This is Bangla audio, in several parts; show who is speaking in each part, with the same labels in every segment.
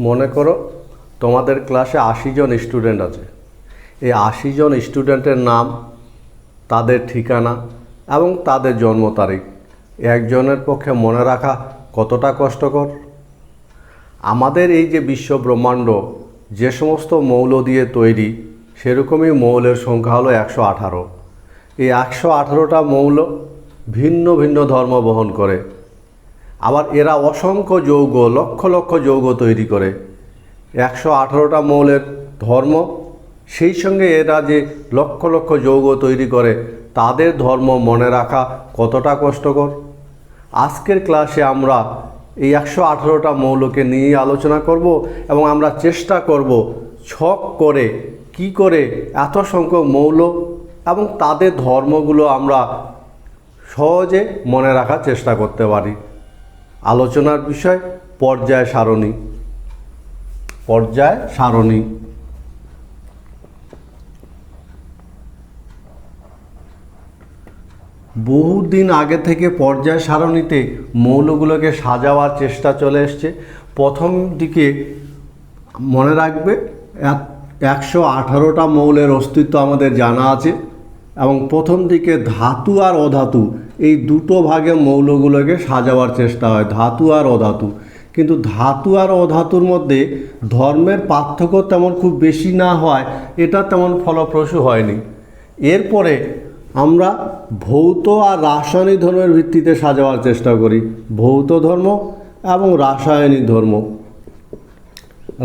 Speaker 1: মনে করো তোমাদের ক্লাসে ৮০ জন স্টুডেন্ট আছে। এই ৮০ জন স্টুডেন্টের নাম, তাদের ঠিকানা এবং তাদের জন্ম তারিখ একজনের পক্ষে মনে রাখা কতটা কষ্টকর। আমাদের এই যে বিশ্ব ব্রহ্মাণ্ড যে সমস্ত মৌল দিয়ে তৈরি, সেরকমই মৌলের সংখ্যা হলো ১১৮। এই ১১৮টা মৌল ভিন্ন ভিন্ন ধর্ম বহন করে। আবার এরা অসংখ্য যৌগ, লক্ষ লক্ষ যৌগ তৈরি করে। ১১৮টা মৌলের ধর্ম, সেই সঙ্গে এরা যে লক্ষ লক্ষ যৌগ তৈরি করে, তাদের ধর্ম মনে রাখা কতটা কষ্টকর। আজকের ক্লাসে আমরা এই ১১৮টা মৌলকে নিয়ে আলোচনা করব এবং আমরা চেষ্টা করব ছক করে কি করে এত সংখ্যক মৌল এবং তাদের ধর্মগুলো আমরা সহজে মনে রাখার চেষ্টা করতে পারি। আলোচনার বিষয় পর্যায় সারণী। পর্যায় সারণী বহুদিন আগে থেকে পর্যায় সারণীতে মৌলগুলোকে সাজাবার চেষ্টা চলে এসছে। প্রথম দিকে মনে রাখবে ১১৮টা মৌলের অস্তিত্ব আমাদের জানা আছে এবং প্রথম দিকে ধাতু আর অধাতু এই দুটো ভাগে মৌলগুলোকে সাজাবার চেষ্টা হয়, ধাতু আর অধাতু। কিন্তু ধাতু আর অধাতুর মধ্যে ধর্মের পার্থক্য তেমন খুব বেশি না হয়, এটা তেমন ফলপ্রসূ হয়নি। এরপরে আমরা ভৌত আর রাসায়নিক ধর্মের ভিত্তিতে সাজাবার চেষ্টা করি, ভৌত ধর্ম এবং রাসায়নিক ধর্ম।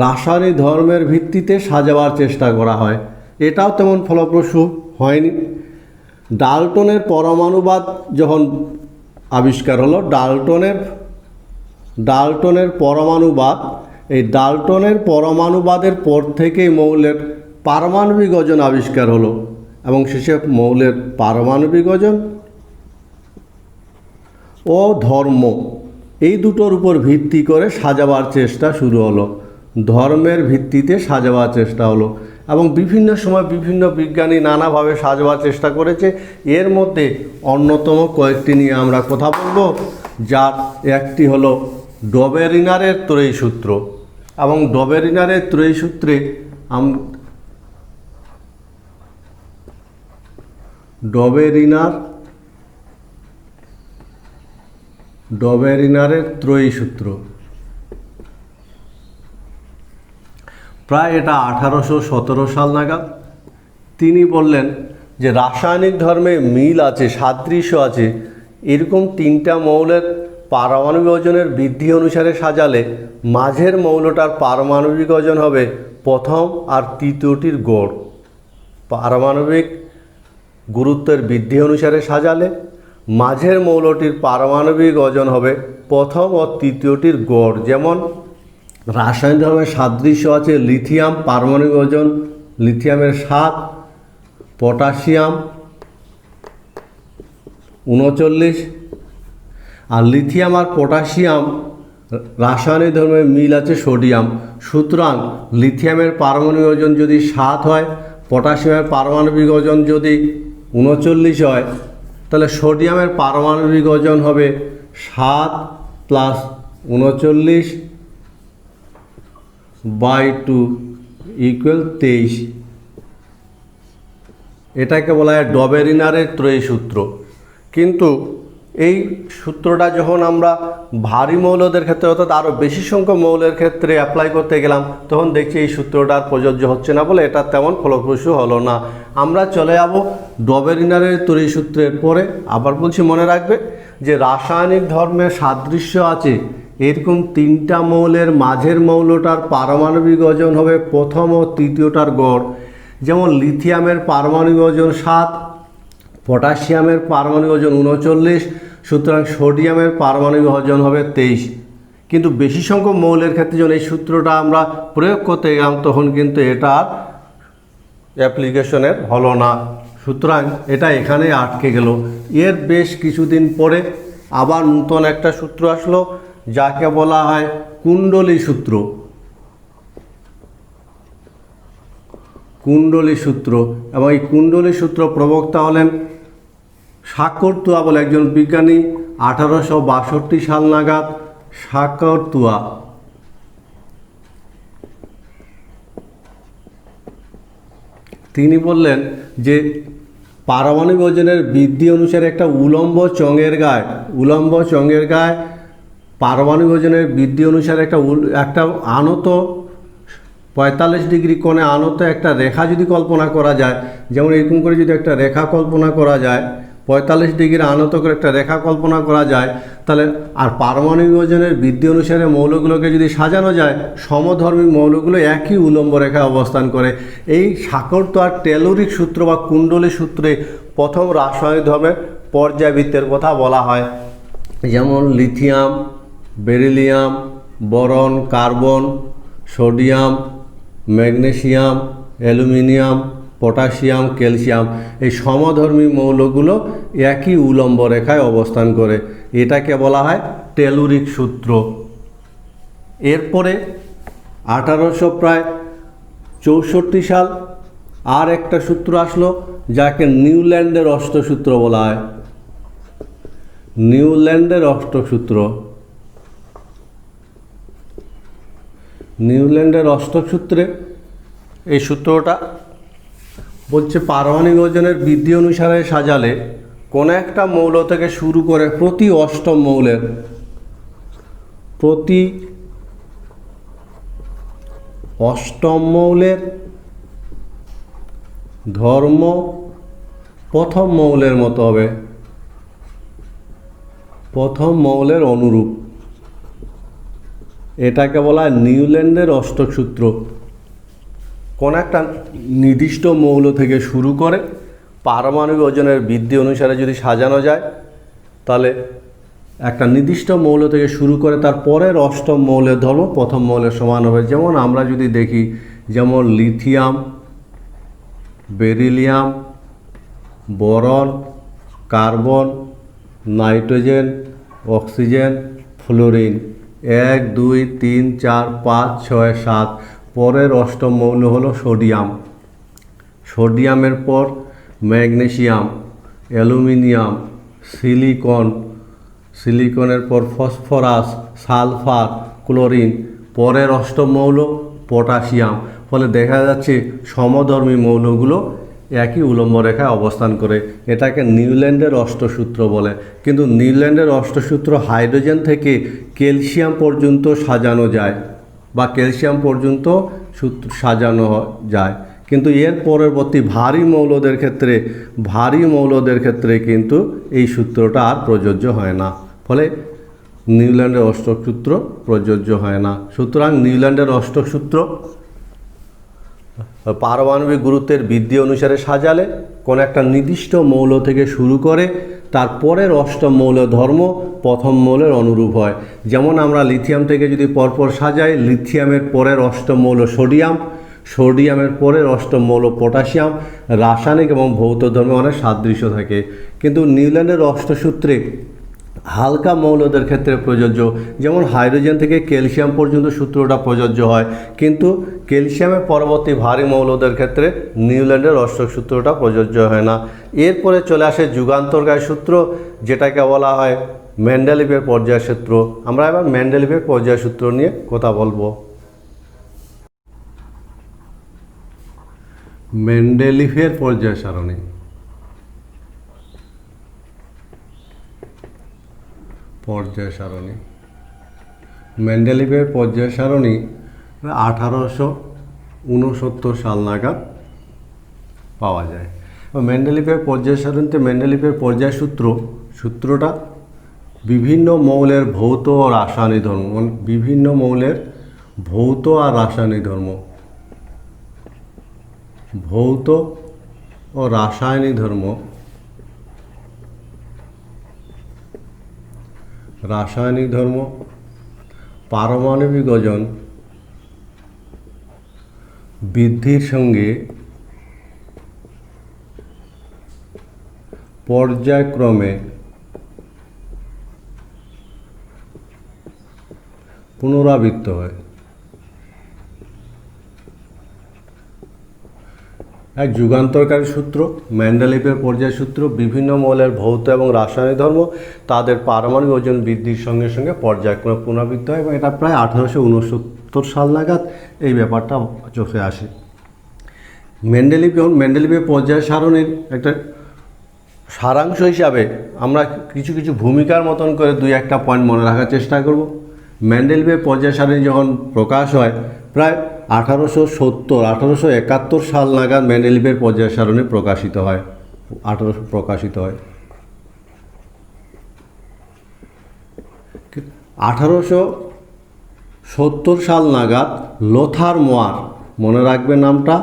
Speaker 1: রাসায়নিক ধর্মের ভিত্তিতে সাজাবার চেষ্টা করা হয়, এটাও তেমন ফলপ্রসূ হয়নি। ডাল্টনের পরমাণুবাদ যখন আবিষ্কার হলো, ডাল্টনের পরমাণুবাদ, এই ডাল্টনের পরমাণুবাদের পর থেকেই মৌলের পারমাণবিক ওজন আবিষ্কার হলো এবং শেষে মৌলের পারমাণবিক ওজন ও ধর্ম এই দুটোর উপর ভিত্তি করে সাজাবার চেষ্টা শুরু হলো, ধর্মের ভিত্তিতে সাজাবার চেষ্টা হলো এবং বিভিন্ন সময় বিভিন্ন বিজ্ঞানী নানাভাবে সাজাবার চেষ্টা করেছে। এর মধ্যে অন্যতম কয়েকটি নিয়ে আমরা কথা বলবো, যার একটি হলো ডবেরিনারের ত্রয়ী সূত্র। এবং ডবেরিনারের ত্রয়ী সূত্রে ডবেরিনারের ত্রয়ী সূত্র প্রায় এটা 1817 সাল নাগাদ তিনি বললেন যে রাসায়নিক ধর্মে মিল আছে, সাদৃশ্য আছে, এরকম তিনটা মৌলের পারমাণবিক ওজনের বৃদ্ধি অনুসারে সাজালে মাঝের মৌলটার পারমাণবিক ওজন হবে প্রথম আর তৃতীয়টির গড়। পারমাণবিক গুরুত্বের বৃদ্ধি অনুসারে সাজালে মাঝের মৌলটির পারমাণবিক ওজন হবে প্রথম ও তৃতীয়টির গড়। যেমন রাসায়নিক ধর্মের সাদৃশ্য আছে, লিথিয়াম পারমাণবিক ওজন লিথিয়ামের 7, পটাশিয়াম 39, আর লিথিয়াম আর পটাশিয়াম রাসায়নিক ধর্মে মিল আছে সোডিয়াম। সুতরাং লিথিয়ামের পারমাণবিক ওজন যদি 7 হয়, পটাশিয়ামের পারমাণবিক ওজন যদি 39 হয়, তাহলে সোডিয়ামের পারমাণবিক ওজন হবে 7 + 39/2 = 23। এটাকে বলা হয় ডবেরিনারের ত্রয়ী সূত্র। কিন্তু এই সূত্রটা যখন আমরা ভারী মৌলদের ক্ষেত্রে অর্থাৎ আরও বেশি সংখ্যক মৌলের ক্ষেত্রে অ্যাপ্লাই করতে গেলাম, তখন দেখছি এই সূত্রটা আর প্রযোজ্য হচ্ছে না বলে এটা তেমন ফলপ্রসূ হলো না। আমরা চলে যাব ডবেরিনারের ত্রয়ী সূত্রের পরে। আবার বলছি, মনে রাখবে যে রাসায়নিক ধর্মের সাদৃশ্য আছে, এরকম তিনটা মৌলের মাঝের মৌলটার পারমাণবিক ওজন হবে প্রথম ও তৃতীয়টার গড়। যেমন লিথিয়ামের পারমাণবিক ওজন 7, পটাশিয়ামের পারমাণবিক ওজন 39, সুতরাং সোডিয়ামের পারমাণবিক ওজন হবে 23। কিন্তু বেশি সংখ্যক মৌলের ক্ষেত্রে যখন এই সূত্রটা আমরা প্রয়োগ করতে গেলাম, তখন কিন্তু এটা আর অ্যাপ্লিকেশনের হলো না। সুতরাং এটা এখানে আটকে গেল। এর বেশ কিছুদিন পরে আবার নূতন একটা সূত্র আসলো, যাকে বলা হয় কুণ্ডলী সূত্র। কুণ্ডলী সূত্র, এবং এই কুণ্ডলী সূত্র প্রবক্তা হলেন শাকরতুয়া বলে একজন বিজ্ঞানী। 1862 সাল নাগাদ শাকরতুয়া তিনি বললেন যে পারমাণবিক ওজনের বৃদ্ধি অনুসারে একটা উলম্ব চঙের গায়ে পারমাণবিক ওজনের বৃদ্ধি অনুসারে একটা আনত 45 ডিগ্রি কোণে আনত একটা রেখা যদি কল্পনা করা যায়, যেমন এরকম করে যদি একটা রেখা কল্পনা করা যায়, 45 ডিগ্রি আনত করে একটা রেখা কল্পনা করা যায়, তাহলে আর পারমাণবিক ওজনের বৃদ্ধি অনুসারে মৌলগুলোকে যদি সাজানো যায়, সমধর্মী মৌলগুলো একই উলম্ব রেখায় অবস্থান করে। এই সাকর্ত আর টেলরিক সূত্র বা কুণ্ডলী সূত্রে প্রথম রাসায়নিক ধর্মের পর্যায়বৃত্তের কথা বলা হয়। যেমন lithium, beryllium, boron, carbon, sodium, magnesium, aluminium, potassium, calcium, এই সমধর্মী মৌলগুলো একই উলম্ব রেখায় অবস্থান করে। এটাকে বলা হয় টেলুরিক সূত্র। এরপরে 1864 সাল আর একটা সূত্র আসলো, যাকে নিউল্যান্ডের অষ্টসূত্র বলা হয়। নিউল্যান্ডের অষ্টসূত্রে এই সূত্রটা বলছে পারমাণবিক ওজনের বৃদ্ধি অনুসারে সাজালে কোনো একটা মৌল থেকে শুরু করে প্রতি অষ্টম মৌলের ধর্ম প্রথম মৌলের মতো হবে, প্রথম মৌলের অনুরূপ। এটাকে বলা হয় নিউল্যান্ডের অষ্টক সূত্র। কোন একটা নির্দিষ্ট মৌল থেকে শুরু করে পারমাণবিক ওজনের বৃদ্ধি অনুসারে যদি সাজানো যায়, তাহলে একটা নির্দিষ্ট মৌল থেকে শুরু করে তার পরের অষ্টম মৌলের ধর্ম প্রথম মৌলের সমান হবে। যেমন আমরা যদি দেখি, যেমন lithium, beryllium, boron, carbon, nitrogen, oxygen, fluorine, 1 2 3 4 5 6 7। পরের অষ্টম মৌল হলো সোডিয়াম। সোডিয়ামের পর ম্যাগনেসিয়াম, অ্যালুমিনিয়াম, সিলিকনের পর ফসফরাস, সালফার, ক্লোরিন। পরের অষ্টম মৌল পটাশিয়াম। ফলে দেখা যাচ্ছে সমধর্মী মৌলগুলো একই উলম্ব রেখায় অবস্থান করে। এটাকে নিউল্যান্ডের অষ্টসূত্র বলে। কিন্তু নিউল্যান্ডের অষ্টসূত্র হাইড্রোজেন থেকে ক্যালসিয়াম পর্যন্ত সাজানো যায়, বা ক্যালসিয়াম পর্যন্ত সাজানো যায়, কিন্তু এর পরবর্তী ভারী মৌলদের ক্ষেত্রে কিন্তু এই সূত্রটা আর প্রযোজ্য হয় না। ফলে নিউল্যান্ডের অষ্টক সূত্র প্রযোজ্য হয় না। সুতরাং নিউল্যান্ডের অষ্টক সূত্র পারমাণবিক গুরুত্বের বৃদ্ধি অনুসারে সাজালে কোনো একটা নির্দিষ্ট মৌল থেকে শুরু করে তারপরের অষ্টম মৌলের ধর্ম প্রথম মৌলের অনুরূপ হয়। যেমন আমরা লিথিয়াম থেকে যদি পরপর সাজাই, লিথিয়ামের পরের অষ্টম মৌল সোডিয়াম, সোডিয়ামের পরের অষ্টম মৌল পটাশিয়াম। রাসায়নিক এবং ভৌত ধর্মে অনেক সাদৃশ্য থাকে, কিন্তু নিউল্যান্ডের অষ্টসূত্রে হালকা মৌলদের ক্ষেত্রে প্রযোজ্য। যেমন হাইড্রোজেন থেকে ক্যালসিয়াম পর্যন্ত সূত্রটা প্রযোজ্য হয়, কিন্তু ক্যালসিয়ামের পরবর্তী ভারী মৌলদের ক্ষেত্রে নিউল্যান্ডের অষ্টক সূত্রটা প্রযোজ্য হয় না। এরপরে চলে আসে যুগান্তরকারী সূত্র, যেটাকে বলা হয় মেন্ডেলিভের পর্যায় সূত্র। আমরা এবার মেন্ডেলিভের পর্যায় সূত্র নিয়ে কথা বলবো। মেন্ডেলিভের পর্যায় সারণী। মেন্ডেলিভের পর্যায় সারণী 1869 সাল নাগাদ পাওয়া যায়। মেন্ডেলিভের পর্যায় সারণীতে মেন্ডেলিভের পর্যায় সূত্রটা বিভিন্ন মৌলের ভৌত ও রাসায়নিক ধর্ম, বিভিন্ন মৌলের ভৌত আর রাসায়নিক ধর্ম, ভৌত ও রাসায়নিক ধর্ম, পারমাণবিক ওজন বৃদ্ধির সঙ্গে পর্যায়ক্রমে পুনরাবৃত্ত হয়। এক যুগান্তরকারী সূত্র মেন্ডেলিভের পর্যায় সূত্র, বিভিন্ন মৌলের ভৌত এবং রাসায়নিক ধর্ম তাদের পারমাণবিক ওজন বৃদ্ধির সঙ্গে সঙ্গে পর্যায়ক্রমে পুনরাবৃত্ত হয়, এবং এটা প্রায় 1869 সাল নাগাদ এই ব্যাপারটা চোখে আসে। মেন্ডেলিভের পর্যায় সারণীর একটা সারাংশ হিসাবে আমরা কিছু কিছু ভূমিকার মতন করে দুই একটা পয়েন্ট মনে রাখার চেষ্টা করব। মেন্ডেলিভের পর্যায় সারণী যখন প্রকাশ হয় প্রায় 1871 সাল নাগাদ মেন্ডেলিভের পর্যায় সারণী প্রকাশিত হয়। 1870 সাল নাগাদ লোথার মোয়ার, মনে রাখবেন নামটা,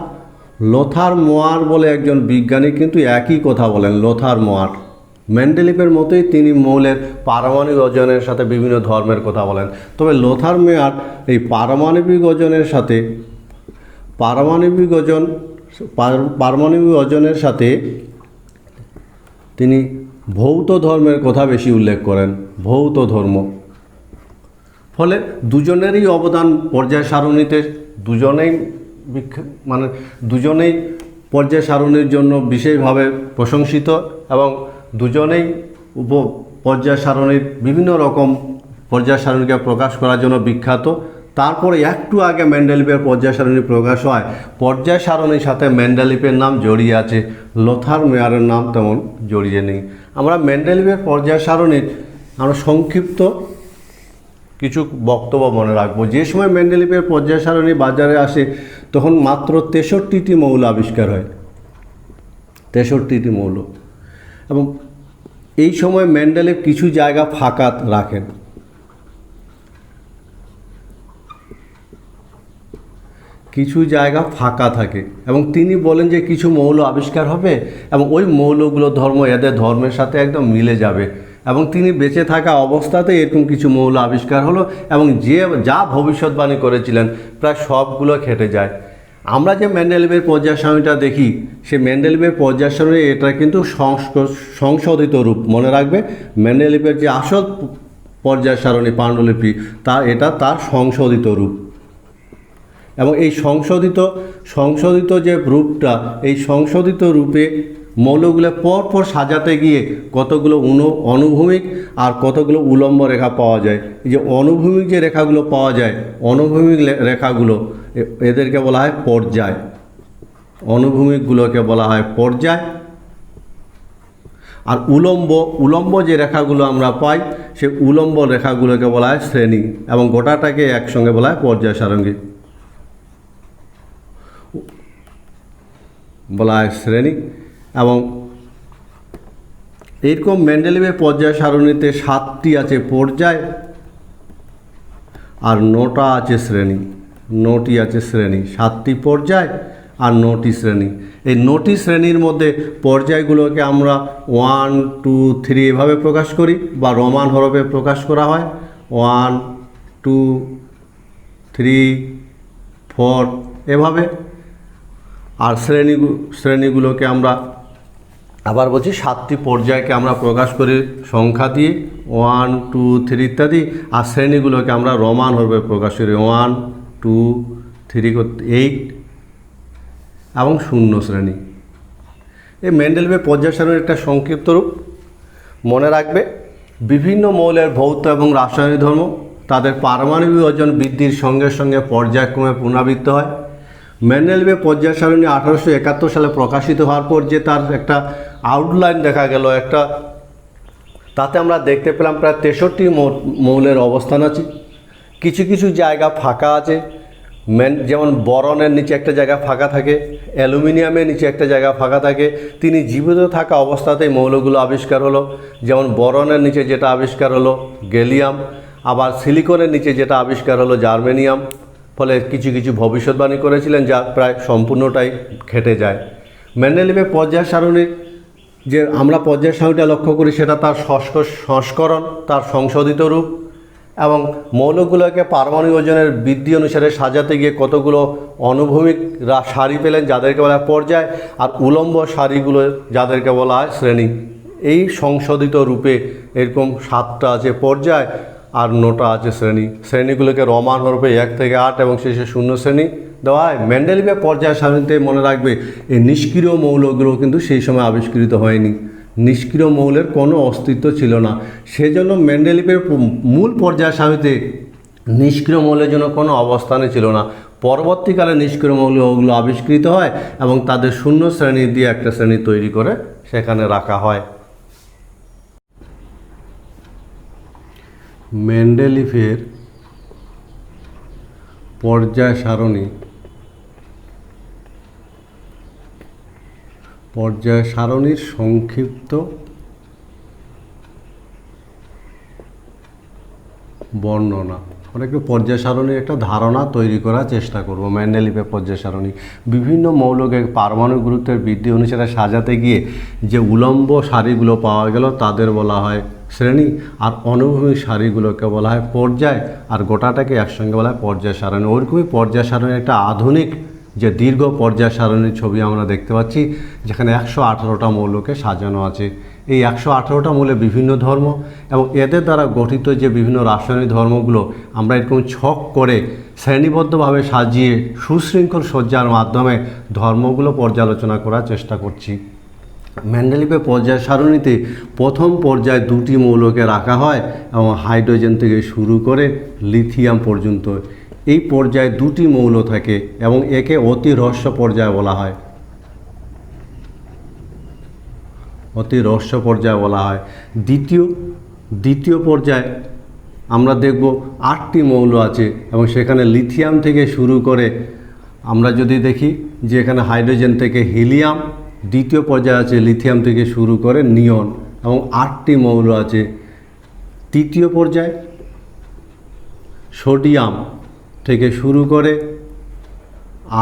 Speaker 1: লোথার মোয়ার বলে একজন বিজ্ঞানী কিন্তু একই কথা বলেন। লোথার মোয়ার মেন্ডেলিভের মতোই তিনি মৌলের পারমাণবিক ওজনের সাথে বিভিন্ন ধর্মের কথা বলেন। তবে লোথার মোয়ার এই পারমাণবিক ওজনের সাথে তিনি ভৌত ধর্মের কথা বেশি উল্লেখ করেন, ভৌত ধর্ম। ফলে দুজনেরই অবদান পর্যায় সারণীতে, দুজনেই পর্যায় সারণীর জন্য বিশেষভাবে প্রশংসিত এবং দুজনেই পর্যায় সারণীর বিভিন্ন রকম পর্যায় সারণীকে প্রকাশ করার জন্য বিখ্যাত। তারপরে একটু আগে মেন্ডেলিভের পর্যায় সারণী প্রকাশ হয়, পর্যায় সারণীর সাথে মেন্ডেলিভের নাম জড়িয়ে আছে, লোথার মোয়ারের নাম তেমন জড়িয়ে নেই। আমরা মেন্ডেলিভের পর্যায় সারণীর আমরা সংক্ষিপ্ত কিছু বক্তব্য মনে রাখবো। যে সময় মেন্ডেলিভের পর্যায় সারণী বাজারে আসে তখন মাত্র 63টি মৌল আবিষ্কার হয়, 63টি মৌল। এবং এই সময় মেন্ডেলিভ কিছু জায়গা ফাঁকা রাখেন। কিছু জায়গা ফাঁকা থাকে এবং তিনি বলেন যে কিছু মৌল আবিষ্কার হবে এবং ওই মৌলগুলো এদের ধর্মের সাথে একদম মিলে যাবে। এবং তিনি বেঁচে থাকা অবস্থাতে এরকম কিছু মৌল আবিষ্কার হলো এবং যা ভবিষ্যৎবাণী করেছিলেন প্রায় সবগুলো খেটে যায়। আমরা যে মেন্ডেলিভের পর্যায় সারণীটা দেখি, সে মেন্ডেলিভের পর্যায় সারণী এটা কিন্তু সংশোধিত রূপ। মনে রাখবে, মেন্ডেলিভের যে আসল পর্যায় সারণী পাণ্ডুলিপি এটা তার সংশোধিত রূপ। এবং এই সংশোধিত যে রূপটা, এই সংশোধিত রূপে মৌলগুলো পরপর সাজাতে গিয়ে কতগুলো অনুভূমিক আর কতগুলো উলম্ব রেখা পাওয়া যায়। এই যে অনুভূমিক যে রেখাগুলো পাওয়া যায়, অনুভূমিক রেখাগুলো এদেরকে বলা হয় পর্যায়, অনুভূমিকগুলোকে বলা হয় পর্যায়। আর উলম্ব যে রেখাগুলো আমরা পাই, সে উলম্ব রেখাগুলোকে বলা হয় শ্রেণী এবং গোটাটাকে একসঙ্গে বলা হয় পর্যায় সারণী, বলা হয় শ্রেণী। এবং এইরকম মেন্ডেলিভের পর্যায় সারণীতে 7টি আছে পর্যায় আর 9টা আছে শ্রেণী, 9টি আছে শ্রেণী, 7টি পর্যায় আর 9টি শ্রেণী। এই 9টি শ্রেণীর মধ্যে পর্যায়গুলোকে আমরা 1, 2, 3 এভাবে প্রকাশ করি বা রোমান হরফে প্রকাশ করা হয়, 1, 2, 3, 4 এভাবে। আর শ্রেণীগুলোকে আমরা আবার বলছি 7টি পর্যায়কে আমরা প্রকাশ করি সংখ্যা দিয়ে 1, 2, 3 ইত্যাদি। আর শ্রেণীগুলোকে আমরা রোমান হরফে প্রকাশ করি 1, 2, 3, 8 এবং 0 শ্রেণী। এই মেন্ডেলিভের পর্যায় সারণীর একটা সংক্ষিপ্ত রূপ। মনে রাখবে, বিভিন্ন মৌলের ভৌত এবং রাসায়নিক ধর্ম তাদের পারমাণবিক ওজন বৃদ্ধির সঙ্গে সঙ্গে পর্যায়ক্রমে পুনরাবৃত্ত হয়। মেন্ডেলিভের পর্যায় সারণী 1871 সালে প্রকাশিত হওয়ার পর যে তার একটা আউটলাইন দেখা গেল, তাতে আমরা দেখতে পেলাম প্রায় 63টি মৌলের অবস্থান আছে। কিছু কিছু জায়গা ফাঁকা আছে, যেমন বরনের নিচে একটা জায়গা ফাঁকা থাকে, অ্যালুমিনিয়ামের নিচে একটা জায়গা ফাঁকা থাকে। তিনি জীবিত থাকা অবস্থাতেই মৌলগুলো আবিষ্কার হলো, যেমন বরনের নিচে যেটা আবিষ্কার হলো গ্যালিয়াম, আবার সিলিকনের নিচে যেটা আবিষ্কার হলো জার্মেনিয়াম। ফলে কিছু কিছু ভবিষ্যৎবাণী করেছিলেন যা প্রায় সম্পূর্ণটাই খেটে যায়। মেন্ডেলিভের পর্যায় সারণীর যে আমরা পর্যায় সারণীটা লক্ষ্য করি, সেটা তার সংস্করণ, তার সংশোধিত রূপ এবং মৌলগুলোকে পারমাণবিক ওজনের বৃদ্ধি অনুসারে সাজাতে গিয়ে কতগুলো অনুভূমিক সারি পেলেন যাদেরকে বলা হয় পর্যায়, আর উলম্ব সারিগুলো যাদেরকে বলা হয় শ্রেণী। এই সংশোধিত রূপে এরকম 7টা আছে পর্যায় আর 9টা আছে শ্রেণী। শ্রেণীগুলোকে রোমান হরফে 1 থেকে 8 এবং শেষে 0 শ্রেণী দেওয়া হয়। মেন্ডেলিভের পর্যায় সারণীতে মনে রাখবে, এই নিষ্ক্রিয় মৌলগুলো কিন্তু সেই সময় আবিষ্কৃত হয়নি, নিষ্ক্রিয় মৌলের কোনো অস্তিত্ব ছিল না। সেজন্য মেন্ডেলিভের মূল পর্যায় সারণীতে নিষ্ক্রিয় মৌলের জন্য কোনো অবস্থানে ছিল না। পরবর্তীকালে নিষ্ক্রিয় মৌল ওগুলো আবিষ্কৃত হয় এবং তাদের শূন্য শ্রেণী দিয়ে একটা শ্রেণী তৈরি করে সেখানে রাখা হয়। মেন্ডেলিভের পর্যায় সারণীর সংক্ষিপ্ত বর্ণনা। আমরা একটু পর্যায় সারণীর একটা ধারণা তৈরি করার চেষ্টা করব। মেন্ডেলিভের পর্যায় সারণী বিভিন্ন মৌলকে পারমাণবিক গুরুত্বের বৃদ্ধি অনুসারে সাজাতে গিয়ে যে উলম্ব সারিগুলো পাওয়া গেল তাদের বলা হয় শ্রেণী, আর অনুভূমিক সারিগুলোকে বলা হয় পর্যায়, আর গোটাটাকে একসঙ্গে বলা হয় পর্যায় সারণী। ওইরকমই পর্যায় সারণীর একটা আধুনিক যে দীর্ঘ পর্যায় সারণীর ছবি আমরা দেখতে পাচ্ছি, যেখানে 118টা মৌলকে সাজানো আছে। এই 118টা মৌলের বিভিন্ন ধর্ম এবং এদের দ্বারা গঠিত যে বিভিন্ন রাসায়নিক ধর্মগুলো আমরা এরকম ছক করে শ্রেণীবদ্ধভাবে সাজিয়ে সুশৃঙ্খল সজ্জার মাধ্যমে ধর্মগুলো পর্যালোচনা করার চেষ্টা করছি। মেন্ডেলিভের পর্যায় সারণীতে প্রথম পর্যায়ে 2টি মৌলকে রাখা হয় এবং হাইড্রোজেন থেকে শুরু করে লিথিয়াম পর্যন্ত এই পর্যায়ে 2টি মৌল থাকে এবং একে অতি রহস্য পর্যায় বলা হয়। অতি রহস্য পর্যায় বলা হয়। দ্বিতীয় পর্যায়ে আমরা দেখব 8টি মৌল আছে এবং সেখানে লিথিয়াম থেকে শুরু করে আমরা যদি দেখি যে এখানে হাইড্রোজেন থেকে হিলিয়াম, দ্বিতীয় পর্যায়ে আছে লিথিয়াম থেকে শুরু করে নিয়ন এবং 8টি মৌল আছে। তৃতীয় পর্যায়ে সোডিয়াম থেকে শুরু করে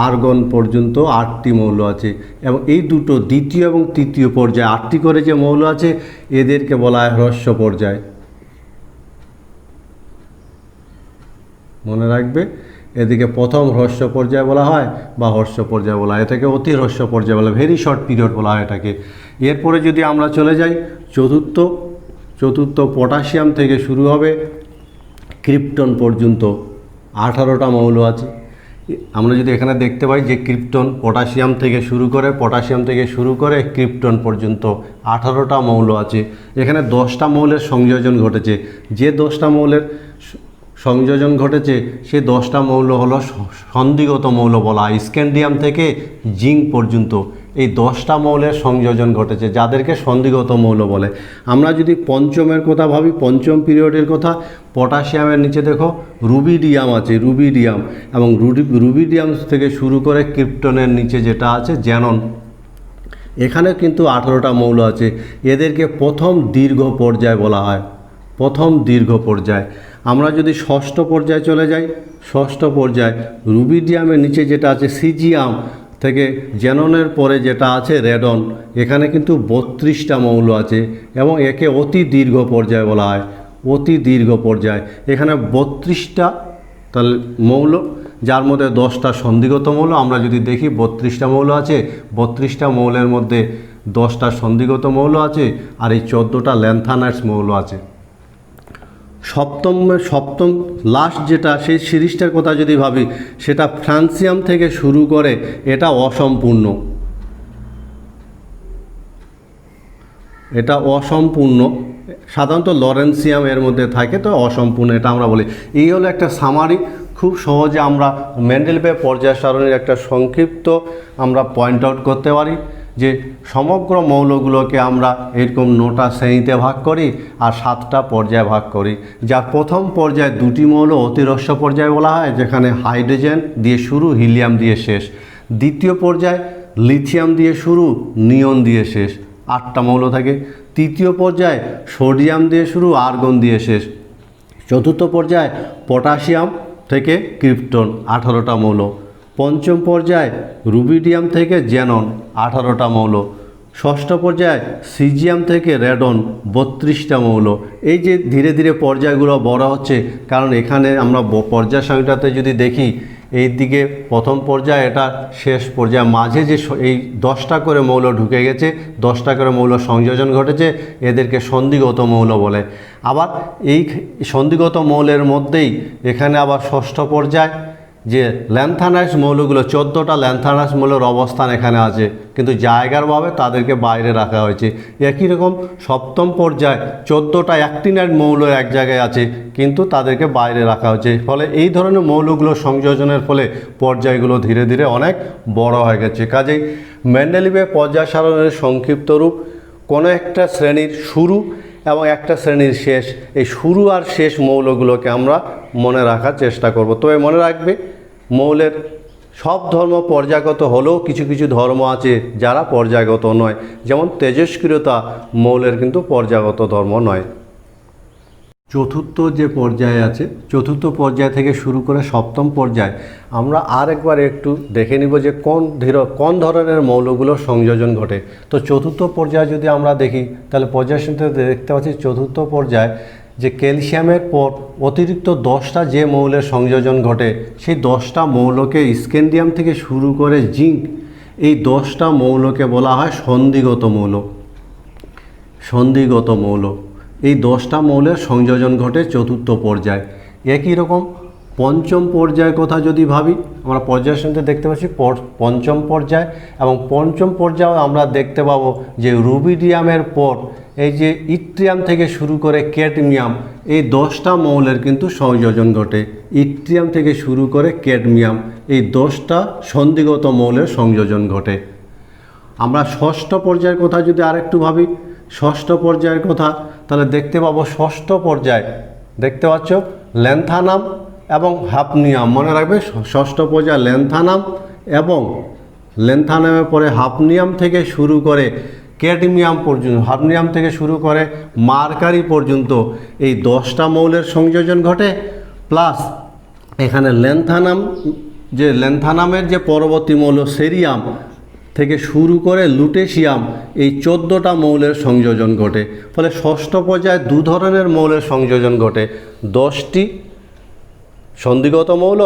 Speaker 1: আর্গন পর্যন্ত 8টি মৌল আছে এবং এই দুটো দ্বিতীয় এবং তৃতীয় পর্যায়ে 8টি করে যে মৌল আছে এদেরকে বলা হয় হ্রস্ব পর্যায়। মনে রাখবে, এদিকে প্রথম হ্রস্ব পর্যায় বলা হয় বা হ্রস্ব পর্যায় বলা হয়, এটাকে অতি হ্রস্ব পর্যায় বলা হয়, ভেরি শর্ট পিরিয়ড বলা হয় এটাকে। এরপরে যদি আমরা চলে যাই চতুর্থ পটাশিয়াম থেকে শুরু হবে ক্রিপ্টন পর্যন্ত 18টা মৌল আছে। আমরা যদি এখানে দেখতে পাই যে পটাশিয়াম থেকে শুরু করে ক্রিপ্টন পর্যন্ত 18টা মৌল আছে। এখানে 10টা মৌলের সংযোজন ঘটেছে। যে 10টা মৌলের সংযোজন ঘটেছে সেই 10টা মৌল হলো সন্ধিগত মৌল বলা হয়। স্ক্যান্ডিয়াম থেকে জিঙ্ক পর্যন্ত এই 10টা মৌলের সংযোজন ঘটেছে, যাদেরকে সন্ধিগত মৌল বলে। আমরা যদি পঞ্চমের কথা ভাবি, পঞ্চম পিরিয়ডের কথা, পটাশিয়ামের নিচে দেখো রুবিডিয়াম আছে, এবং রুবিডিয়াম থেকে শুরু করে ক্রিপ্টনের নিচে যেটা আছে জ্যানন, এখানে কিন্তু 18টা মৌল আছে। এদেরকে প্রথম দীর্ঘ পর্যায় বলা হয়। আমরা যদি ষষ্ঠ পর্যায়ে চলে যাই, ষষ্ঠ পর্যায় রুবিডিয়ামের নিচে যেটা আছে সিজিয়াম থেকে জ্যাননের পরে যেটা আছে রেডন, এখানে কিন্তু 32টা মৌল আছে এবং একে অতি দীর্ঘ পর্যায় বলা হয়। এখানে 32টা তাহলে মৌল, যার মধ্যে 10টা সন্ধিগত মৌল। আমরা যদি দেখি 32টা মৌল আছে, 32টা মৌলের মধ্যে 10টা সন্ধিগত মৌল আছে আর এই 14টা ল্যান্থানাইটস মৌল আছে। সপ্তম লাস্ট যেটা, সেই সিরিজটার কথা যদি ভাবি, সেটা ফ্রান্সিয়াম থেকে শুরু করে, এটা অসম্পূর্ণ। সাধারণত লরেন্সিয়াম এর মধ্যে থাকে, তো অসম্পূর্ণ এটা আমরা বলি। এই হলো একটা সামারি, খুব সহজে আমরা মেন্ডেলিভের পর্যায় সারণীর একটা সংক্ষিপ্ত আমরা পয়েন্ট আউট করতে পারি যে সমগ্র মৌলগুলোকে আমরা এরকম 9টা শ্রেণীতে ভাগ করি আর 7টা পর্যায়ে ভাগ করি। যার প্রথম পর্যায়ে 2টি মৌল অতি রহস্য পর্যায় বলা হয়, যেখানে হাইড্রোজেন দিয়ে শুরু, হিলিয়াম দিয়ে শেষ। দ্বিতীয় পর্যায়ে লিথিয়াম দিয়ে শুরু, নিয়ন দিয়ে শেষ, 8টা মৌল থাকে। তৃতীয় পর্যায়ে সোডিয়াম দিয়ে শুরু, আর্গন দিয়ে শেষ। চতুর্থ পর্যায়ে পটাশিয়াম থেকে ক্রিপ্টন, 18টা মৌল। পঞ্চম পর্যায়ে রুবিডিয়াম থেকে জ্যানন, 18টা মৌল। ষষ্ঠ পর্যায়ে সিজিয়াম থেকে রেডন, 32টা মৌল। এই যে ধীরে ধীরে পর্যায়গুলো বড় হচ্ছে, কারণ এখানে আমরা পর্যায় সারণীটাতে যদি দেখি, এই দিকে প্রথম পর্যায়ে, এটা শেষ পর্যায়ে, মাঝে যে এই 10টা করে মৌল ঢুকে গেছে, 10টা করে মৌল সংযোজন ঘটেছে, এদেরকে সন্ধিগত মৌল বলে। আবার এই সন্ধিগত মৌলের মধ্যেই এখানে আবার ষষ্ঠ পর্যায় যে ল্যান্থানাইজ মৌলগুলো 14টা ল্যান্থানাইজ মৌলের অবস্থান এখানে আছে, কিন্তু জায়গার অভাবে তাদেরকে বাইরে রাখা হয়েছে। একই রকম সপ্তম পর্যায়ে 14টা অ্যাক্টিনাইড মৌল এক জায়গায় আছে, কিন্তু তাদেরকে বাইরে রাখা হয়েছে। ফলে এই ধরনের মৌলগুলো সংযোজনের ফলে পর্যায়গুলো ধীরে ধীরে অনেক বড় হয়ে গেছে। কাজেই মেন্ডেলিভের পর্যায় সারণের সংক্ষিপ্ত রূপ কোনো একটা শ্রেণীর শুরু এবং একটা শ্রেণীর শেষ, এই শুরু আর শেষ মৌলগুলোকে আমরা মনে রাখার চেষ্টা করব। তবে মনে রাখবে, মৌলের সব ধর্ম পর্যায়গত হলেও কিছু কিছু ধর্ম আছে যারা পর্যায়গত নয়, যেমন তেজস্ক্রিয়তা মৌলের কিন্তু পর্যায়গত ধর্ম নয়। চতুর্থ যে পর্যায়ে আছে, চতুর্থ পর্যায় থেকে শুরু করে সপ্তম পর্যায় আমরা আরেকবার একটু দেখে নিব যে কোন ধরনের মৌলগুলোর সংযোজন ঘটে। তো চতুর্থ পর্যায়ে যদি আমরা দেখি, তাহলে পর্যায় সংখ্যা দেখতে পাচ্ছি চতুর্থ পর্যায় যে ক্যালসিয়ামের পর অতিরিক্ত 10টা যে মৌলের সংযোজন ঘটে, সেই 10টা মৌলকে স্ক্যান্ডিয়াম থেকে শুরু করে জিঙ্ক, এই 10টা মৌলকে বলা হয় সন্ধিগত মৌল। সন্ধিগত মৌল, এই 10টা মৌলের সংযোজন ঘটে চতুর্থ পর্যায়ে। একই রকম পঞ্চম পর্যায়ের কথা যদি ভাবি, আমরা পর্যায় সংখ্যা দেখতে পাচ্ছি পঞ্চম পর্যায়, এবং পঞ্চম পর্যায়ে আমরা দেখতে পাবো যে রুবিডিয়ামের পর এই যে ইট্রিয়াম থেকে শুরু করে ক্যাডমিয়াম, এই 10টা মৌলের কিন্তু সংযোজন ঘটে। ইট্রিয়াম থেকে শুরু করে ক্যাডমিয়াম, এই 10টা সন্ধিগত মৌলের সংযোজন ঘটে। আমরা ষষ্ঠ পর্যায়ের কথা যদি আরেকটু ভাবি, ষষ্ঠ পর্যায়ের কথা, তাহলে দেখতে পাবো ষষ্ঠ পর্যায়ে দেখতে পাচ্ছ ল্যান্থানাম এবং হাফনিয়াম। মনে রাখবে, ষষ্ঠ পর্যায়ে ল্যান্থানাম এবং ল্যান্থানামের পরে হাফনিয়াম থেকে শুরু করে ক্যাডমিয়াম পর্যন্ত, হাফনিয়াম থেকে শুরু করে মার্কারি পর্যন্ত এই 10টা মৌলের সংযোজন ঘটে। প্লাস এখানে ল্যান্থানামের যে পরবর্তী মৌল সেরিয়াম থেকে শুরু করে লুটেশিয়াম, এই 14টা মৌলের সংযোজন ঘটে। ফলে ষষ্ঠ পর্যায়ে দু ধরনের মৌলের সংযোজন ঘটে, 10টি সন্ধিগত মৌল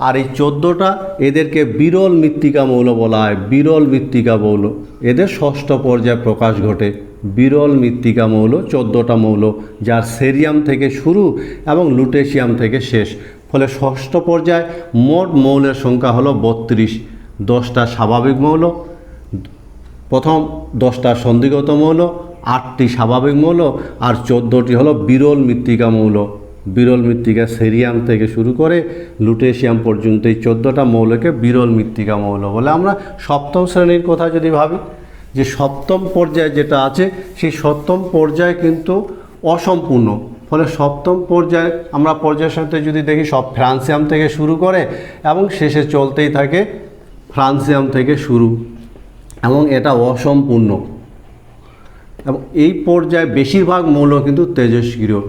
Speaker 1: আর এই 14টা, এদেরকে বিরল মৃত্তিকা মৌল বলা হয়। বিরল মৃত্তিকা মৌল, এদের ষষ্ঠ পর্যায়ে প্রকাশ ঘটে। বিরল মৃত্তিকা মৌল 14টা মৌল, যার সেরিয়াম থেকে শুরু এবং লুটেশিয়াম থেকে শেষ। ফলে ষষ্ঠ পর্যায়ে মোট মৌলের সংখ্যা হলো 32। 10টা স্বাভাবিক মৌল, প্রথম 10টা সন্ধিগত মৌল, 8টি স্বাভাবিক মৌল আর 14টি হলো বিরল মৃত্তিকা মৌল। বিরল মৃত্তিকা সেরিয়াম থেকে শুরু করে লুটেশিয়াম পর্যন্ত এই 14টা মৌলকে বিরল মৃত্তিকা মৌল বলে। আমরা সপ্তম শ্রেণীর কথা যদি ভাবি, যে সপ্তম পর্যায়ে যেটা আছে, সেই সপ্তম পর্যায়ে কিন্তু অসম্পূর্ণ। ফলে সপ্তম পর্যায়ে আমরা পর্যায়ের সাথে যদি দেখি, সব ফ্রান্সিয়াম থেকে শুরু করে এবং শেষে চলতেই থাকে ফ্রান্সিয়াম থেকে শুরু, এবং এটা অসম্পূর্ণ। এবং এই পর্যায়ে বেশিরভাগ মৌল কিন্তু তেজস্ক্রিয়।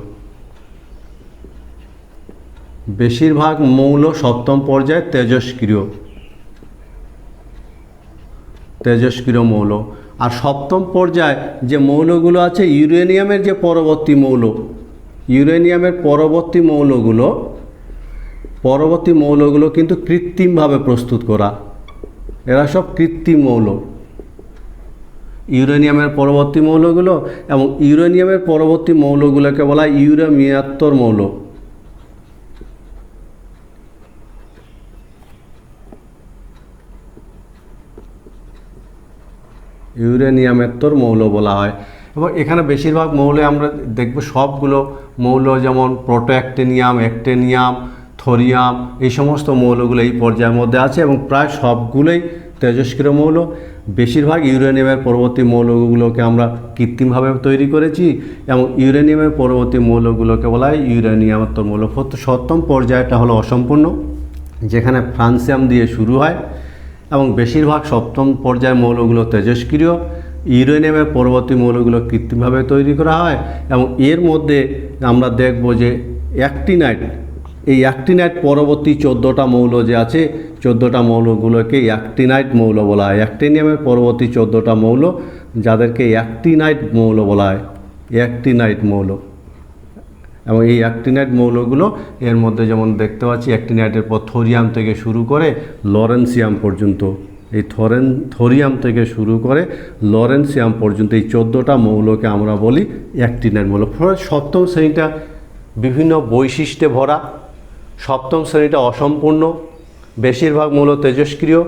Speaker 1: বেশিরভাগ মৌল সপ্তম পর্যায়ে তেজস্ক্রিয় মৌল। আর সপ্তম পর্যায়ে যে মৌলগুলো আছে, ইউরেনিয়ামের যে পরবর্তী মৌল, ইউরেনিয়ামের পরবর্তী মৌলগুলো কিন্তু কৃত্রিমভাবে প্রস্তুত করা, এরা সব কৃত্রিম মৌল। ইউরেনিয়ামের পরবর্তী মৌলগুলো, এবং ইউরেনিয়ামের পরবর্তী মৌলগুলোকে বলা হয় ইউরেমিয়াত্তর মৌল। ইউরেনিয়ামেত্তর মৌল বলা হয়। এবং এখানে বেশিরভাগ মৌল আমরা দেখব, সবগুলো মৌল যেমন প্রোটোঅ্যাক্টিনিয়াম, অ্যাক্টিনিয়াম, থোরিয়াম, এই সমস্ত মৌলগুলো এই পর্যায়ের মধ্যে আছে, এবং প্রায় সবগুলোই তেজস্ক্রিয় মৌল। বেশিরভাগ ইউরেনিয়ামের পরবর্তী মৌলগুলোকে আমরা কৃত্রিমভাবে তৈরি করেছি, এবং ইউরেনিয়ামের পরবর্তী মৌলগুলোকে বলা হয় ইউরেনিয়ামেত্তর মৌল। সপ্তম পর্যায়টা হলো অসম্পূর্ণ, যেখানে ফ্রান্সিয়াম দিয়ে শুরু হয়, এবং বেশিরভাগ সপ্তম পর্যায়ের মৌলগুলো তেজস্ক্রিয়। ইউরেনিয়ামের পরবর্তী মৌলগুলো কৃত্রিমভাবে তৈরি করা হয়, এবং এর মধ্যে আমরা দেখব যে অ্যাক্টিনাইড, এই অ্যাক্টিনাইড পরবর্তী 14টা মৌল যে আছে, 14টা মৌলগুলোকে অ্যাক্টিনাইড মৌল বলা হয়। অ্যাক্টিনিয়ামের পরবর্তী 14টা মৌল, যাদেরকে অ্যাক্টিনাইড মৌল বলা হয়, অ্যাক্টিনাইড মৌল। এবং এই অ্যাক্টিনাইড মৌলগুলো এর মধ্যে যেমন দেখতে পাচ্ছি, অ্যাক্টিনাইডের পর থোরিয়াম থেকে শুরু করে লরেন্সিয়াম পর্যন্ত, এই থোরিয়াম থেকে শুরু করে লরেন্সিয়াম পর্যন্ত এই 14টা মৌলকে আমরা বলি অ্যাক্টিনাইড মৌল। সপ্তম শ্রেণীটা বিভিন্ন বৈশিষ্ট্যে ভরা, সপ্তম শ্রেণীটা অসম্পূর্ণ, বেশিরভাগ মৌল তেজস্ক্রিয়।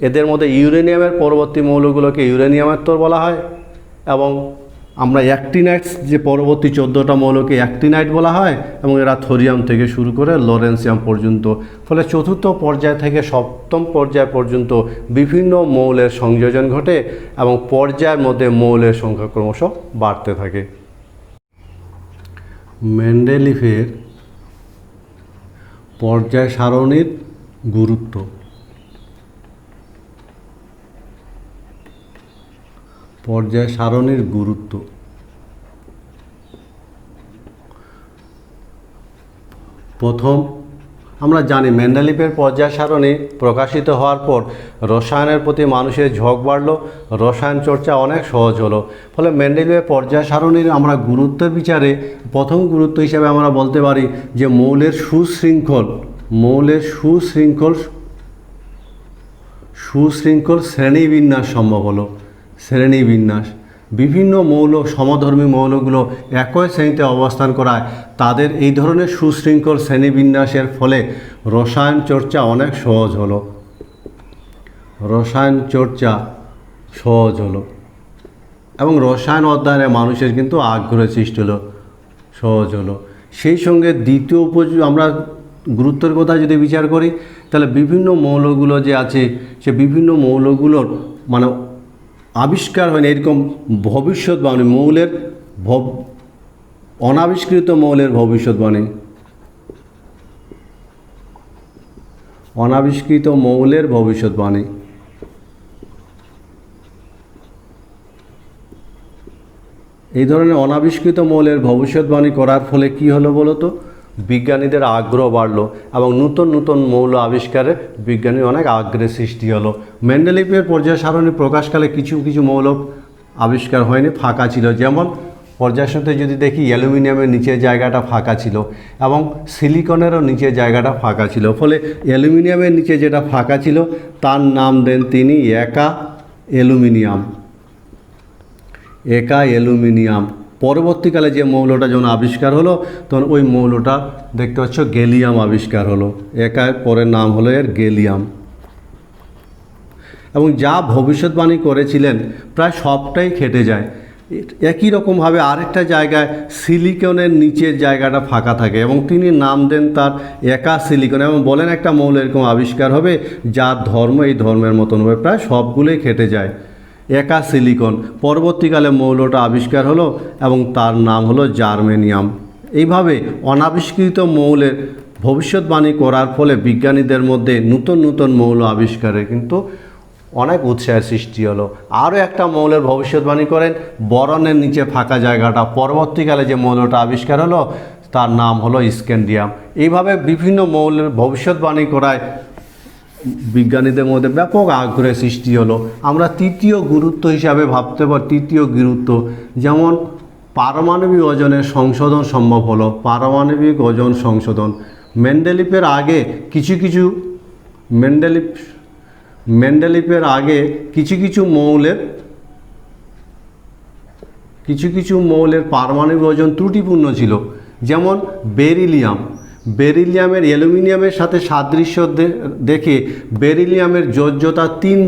Speaker 1: এদের মধ্যে ইউরেনিয়ামের পরবর্তী মৌলগুলোকে ইউরেনিয়ামের স্তর বলা হয়, এবং আমরা অ্যাক্টিনাইটস যে পরবর্তী 14টা মৌলকে অ্যাক্টিনাইট বলা হয়, এবং এরা থোরিয়াম থেকে শুরু করে লরেন্সিয়াম পর্যন্ত। ফলে চতুর্থ পর্যায় থেকে সপ্তম পর্যায় পর্যন্ত বিভিন্ন মৌলের সংযোজন ঘটে এবং পর্যায়ের মধ্যে মৌলের সংখ্যা ক্রমশ বাড়তে থাকে। মেন্ডেলিফের পর্যায় সারণীর গুরুত্ব। পর্যায় সারণীর গুরুত্ব। প্রথম, আমরা জানি মেন্ডেলিফের পর্যায় সারণী প্রকাশিত হওয়ার পর রসায়নের প্রতি মানুষের ঝোঁক বাড়লো, রসায়ন চর্চা অনেক সহজ হলো। ফলে মেন্ডেলিফের পর্যায় সারণীর আমরা গুরুত্বের বিচারে প্রথম গুরুত্ব হিসাবে আমরা বলতে পারি যে মৌলের সুশৃঙ্খল শ্রেণীবিন্যাস সম্ভব হলো। শ্রেণীবিন্যাস, বিভিন্ন মৌল, সমধর্মী মৌলগুলো একই শ্রেণীতে অবস্থান করায় তাদের এই ধরনের সুশৃঙ্খল শ্রেণীবিন্যাসের ফলে রসায়ন চর্চা অনেক সহজ হলো। এবং রসায়ন অধ্যয়নে মানুষের কিন্তু আগ্রহ সৃষ্টি হলো, সহজ হলো। সেই সঙ্গে দ্বিতীয় আমরা গুরুত্বের কথা যদি বিচার করি, তাহলে বিভিন্ন মৌলগুলো যে আছে সে বিভিন্ন মৌলগুলোর মানে আবিষ্কার হয়নি এরকম ভবিষ্যৎবাণী, অনাবিষ্কৃত মৌলের ভবিষ্যৎবাণী, অনাবিষ্কৃত মৌলের ভবিষ্যৎবাণী। এই ধরনের অনাবিষ্কৃত মৌলের ভবিষ্যৎবাণী করার ফলে কি হলো বলো তো? বিজ্ঞানীদের আগ্রহ বাড়লো এবং নতুন নতুন মৌল আবিষ্কারে বিজ্ঞানীর অনেক আগ্রহের সৃষ্টি হলো। মেন্ডেলিফের পর্যায় সারণী প্রকাশকালে কিছু কিছু মৌল আবিষ্কার হয়নি, ফাঁকা ছিল। যেমন পর্যায় সারণীতে যদি দেখি অ্যালুমিনিয়ামের নিচের জায়গাটা ফাঁকা ছিল এবং সিলিকনেরও নিচের জায়গাটা ফাঁকা ছিল। ফলে অ্যালুমিনিয়ামের নিচে যেটা ফাঁকা ছিল তার নাম দেন তিনি একা অ্যালুমিনিয়াম। পরবর্তীকালে যে মৌলটা যখন আবিষ্কার হলো তখন ওই মৌলটা দেখতে পাচ্ছ গ্যালিয়াম আবিষ্কার হলো। একার পরের নাম হলো এর গ্যালিয়াম। এবং যা ভবিষ্যৎবাণী করেছিলেন প্রায় সবটাই খেটে যায়। একই রকমভাবে আরেকটা জায়গায় সিলিকনের নিচের জায়গাটা ফাঁকা থাকে এবং তিনি নাম দেন তার একা সিলিকন, এবং বলেন একটা মৌল এরকম আবিষ্কার হবে যার ধর্ম এই ধর্মের মতন হবে। প্রায় সবগুলোই খেটে যায়। একা সিলিকন, পরবর্তীকালে মৌলটা আবিষ্কার হলো এবং তার নাম হলো জার্মেনিয়াম। এইভাবে অনাবিষ্কৃত মৌলের ভবিষ্যৎবাণী করার ফলে বিজ্ঞানীদের মধ্যে নতুন নতুন মৌল আবিষ্কারে কিন্তু অনেক উৎসাহের সৃষ্টি হলো। আরও একটা মৌলের ভবিষ্যৎবাণী করেন, বরনের নিচে ফাঁকা জায়গাটা। পরবর্তীকালে যে মৌলটা আবিষ্কার হলো তার নাম হলো স্ক্যান্ডিয়াম। এইভাবে বিভিন্ন মৌলের ভবিষ্যৎবাণী করায় বিজ্ঞানীদের মধ্যে ব্যাপক আগ্রহের সৃষ্টি হলো। আমরা তৃতীয় গুরুত্ব হিসাবে ভাবতে পারি, তৃতীয় গুরুত্ব যেমন পারমাণবিক ওজনের সংশোধন সম্ভব হলো। পারমাণবিক ওজন সংশোধন মেন্ডেলিফের আগে কিছু কিছু মৌলের পারমাণবিক ওজন ত্রুটিপূর্ণ ছিল। যেমন বেরিলিয়ামের অ্যালুমিনিয়ামের সাথে সাদৃশ্য দেখে বেরিলিয়ামের যোজ্যতা 3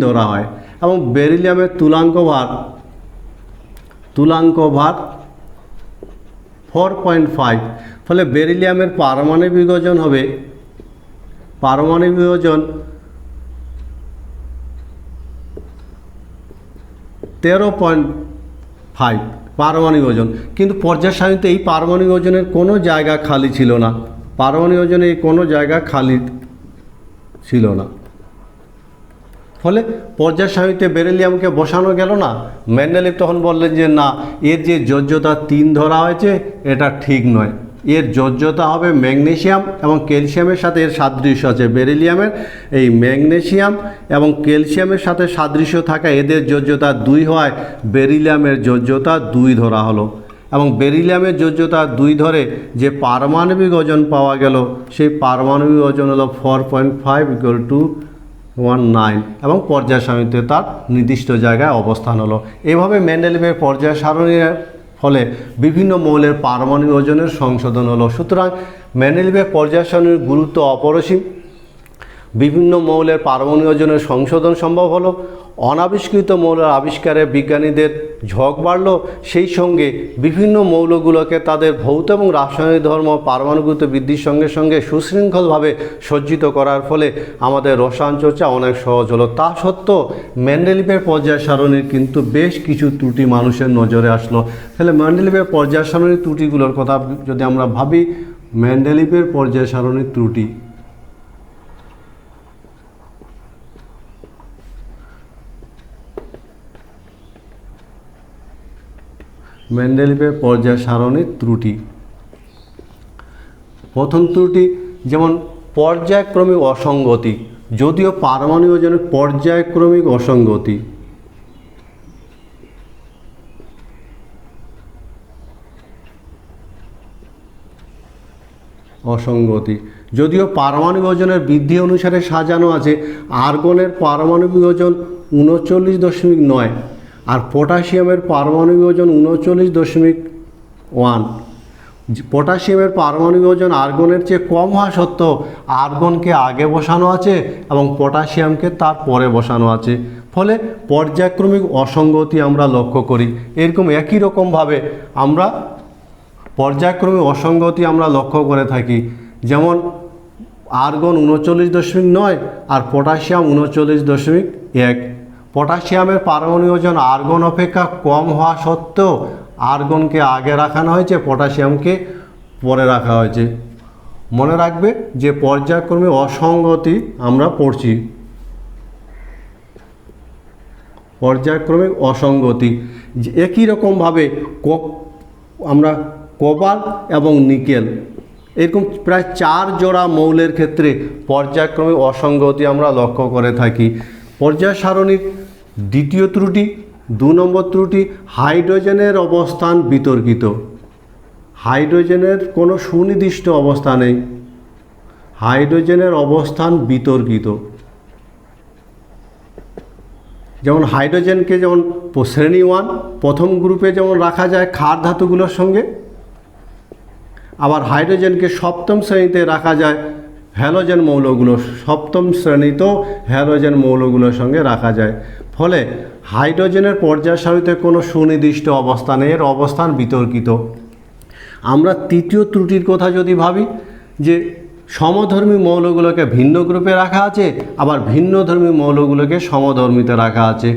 Speaker 1: ধরা হয়, এবং বেরিলিয়ামের তুলাঙ্ক ভার 4.5। ফলে বেরিলিয়ামের পারমাণবিক ওজন হবে 13.5 পারমাণবিক ওজন। কিন্তু পর্যায় সারণীতে এই পারমাণবিক ওজনের কোনো জায়গা খালি ছিল না। পারমাণবিক ওজনে কোনো জায়গা খালি ছিল না। ফলে পর্যায় সারণীতে বেরিলিয়ামকে বসানো গেল না। মেন্ডেলিফ তখন বললেন যে না, এর যে যোজ্যতা 3 ধরা হয়েছে এটা ঠিক নয়, এর যোজ্যতা হবে ম্যাগনেসিয়াম এবং ক্যালসিয়ামের সাথে এর সাদৃশ্য আছে। বেরিলিয়ামের এই ম্যাগনেসিয়াম এবং ক্যালসিয়ামের সাথে সাদৃশ্য থাকা এদের যোজ্যতা 2 হওয়ায় বেরিলিয়ামের যোজ্যতা 2 ধরা হলো। এবং বেরিলিয়ামের যোজ্যতা 2 ধরে যে পারমাণবিক ওজন পাওয়া গেল সেই পারমাণবিক ওজন হলো 4.5 = 19, এবং পর্যায় সারণীতে তার নির্দিষ্ট জায়গায় অবস্থান হলো। এভাবে মেন্ডেলিফের পর্যায় সারণীর ফলে বিভিন্ন মৌলের পারমাণবিক ওজনের সংশোধন হলো। সুতরাং মেন্ডেলিভের পর্যায় সারণীর গুরুত্ব অপরিসীম। বিভিন্ন মৌলের পারমাণবিক ওজনের সংশোধন সম্ভব হলো, অনাবিষ্কৃত মৌলের আবিষ্কারে বিজ্ঞানীদের ঝোঁক বাড়ল, সেই সঙ্গে বিভিন্ন মৌলগুলোকে তাদের ভৌত এবং রাসায়নিক ধর্ম পারমাণবিক বৃদ্ধির সঙ্গে সঙ্গে সুশৃঙ্খলভাবে সজ্জিত করার ফলে আমাদের রসায়ন চর্চা অনেক সহজ হলো। তা সত্ত্বেও মেন্ডেলিভের পর্যায় সারণীর কিন্তু বেশ কিছু ত্রুটি মানুষের নজরে আসলো। তাহলে মেন্ডেলিভের পর্যায় সারণীর ত্রুটিগুলোর কথা যদি আমরা ভাবি, মেন্ডেলিভের পর্যায় সারণীর ত্রুটি, মেন্ডেলিভের পর্যায় সারণীর ত্রুটি। প্রথম ত্রুটি যেমন পর্যায়ক্রমিক অসঙ্গতি, যদিও পারমাণবিক ওজনের পর্যায়ক্রমিক অসঙ্গতি, যদিও পারমাণবিক ওজনের বৃদ্ধি অনুসারে সাজানো আছে। আর্গনের পারমাণবিক ওজন 39.9 আর পটাশিয়ামের পারমাণবিক ওজন 39.1। পটাশিয়ামের পারমাণবিক ওজন আর্গনের চেয়ে কম হওয়া সত্ত্বেও আর্গনকে আগে বসানো আছে এবং পটাশিয়ামকে তার পরে বসানো আছে, ফলে পর্যায়ক্রমিক অসঙ্গতি আমরা লক্ষ্য করি। এরকম একই রকমভাবে আমরা পর্যায়ক্রমিক অসঙ্গতি আমরা লক্ষ্য করে থাকি, যেমন আর্গন 39.9 আর পটাশিয়াম 39.1। পটাশিয়ামের পারমাণবিক ওজন আর্গন অপেক্ষা কম হওয়া সত্ত্বেও আর্গনকে আগে রাখানো হয়েছে, পটাশিয়ামকে পরে রাখা হয়েছে। মনে রাখবে যে পর্যায়ক্রমিক অসঙ্গতি আমরা পড়ছি, পর্যায়ক্রমিক অসঙ্গতি। একই রকমভাবে আমরা কোবাল্ট এবং নিকেল এরকম প্রায় 4 জোড়া মৌলের ক্ষেত্রে পর্যায়ক্রমিক অসঙ্গতি আমরা লক্ষ্য করে থাকি। পর্যায় সারণীর দ্বিতীয় ত্রুটি, 2 নম্বর ত্রুটি, হাইড্রোজেনের অবস্থান বিতর্কিত। হাইড্রোজেনের কোনো সুনির্দিষ্ট অবস্থান নেই, হাইড্রোজেনের অবস্থান বিতর্কিত। যেমন হাইড্রোজেনকে যেমন শ্রেণী 1 প্রথম গ্রুপে যেমন রাখা যায় ক্ষার ধাতুগুলোর সঙ্গে, আবার হাইড্রোজেনকে সপ্তম শ্রেণীতে রাখা যায় হ্যালোজেন মৌলগুলো, সপ্তম শ্রেণীতেও হ্যালোজেন মৌলগুলোর সঙ্গে রাখা যায়। ফলে হাইড্রোজেনের পর্যায় সারণীতে কোনো সুনির্দিষ্ট অবস্থানে এর অবস্থান বিতর্কিত। আমরা তৃতীয় ত্রুটির কথা যদি ভাবি, যে সমধর্মী মৌলগুলোকে ভিন্ন গ্রুপে রাখা আছে, আবার ভিন্নধর্মী মৌলগুলোকে সমধর্মীতে রাখা আছে।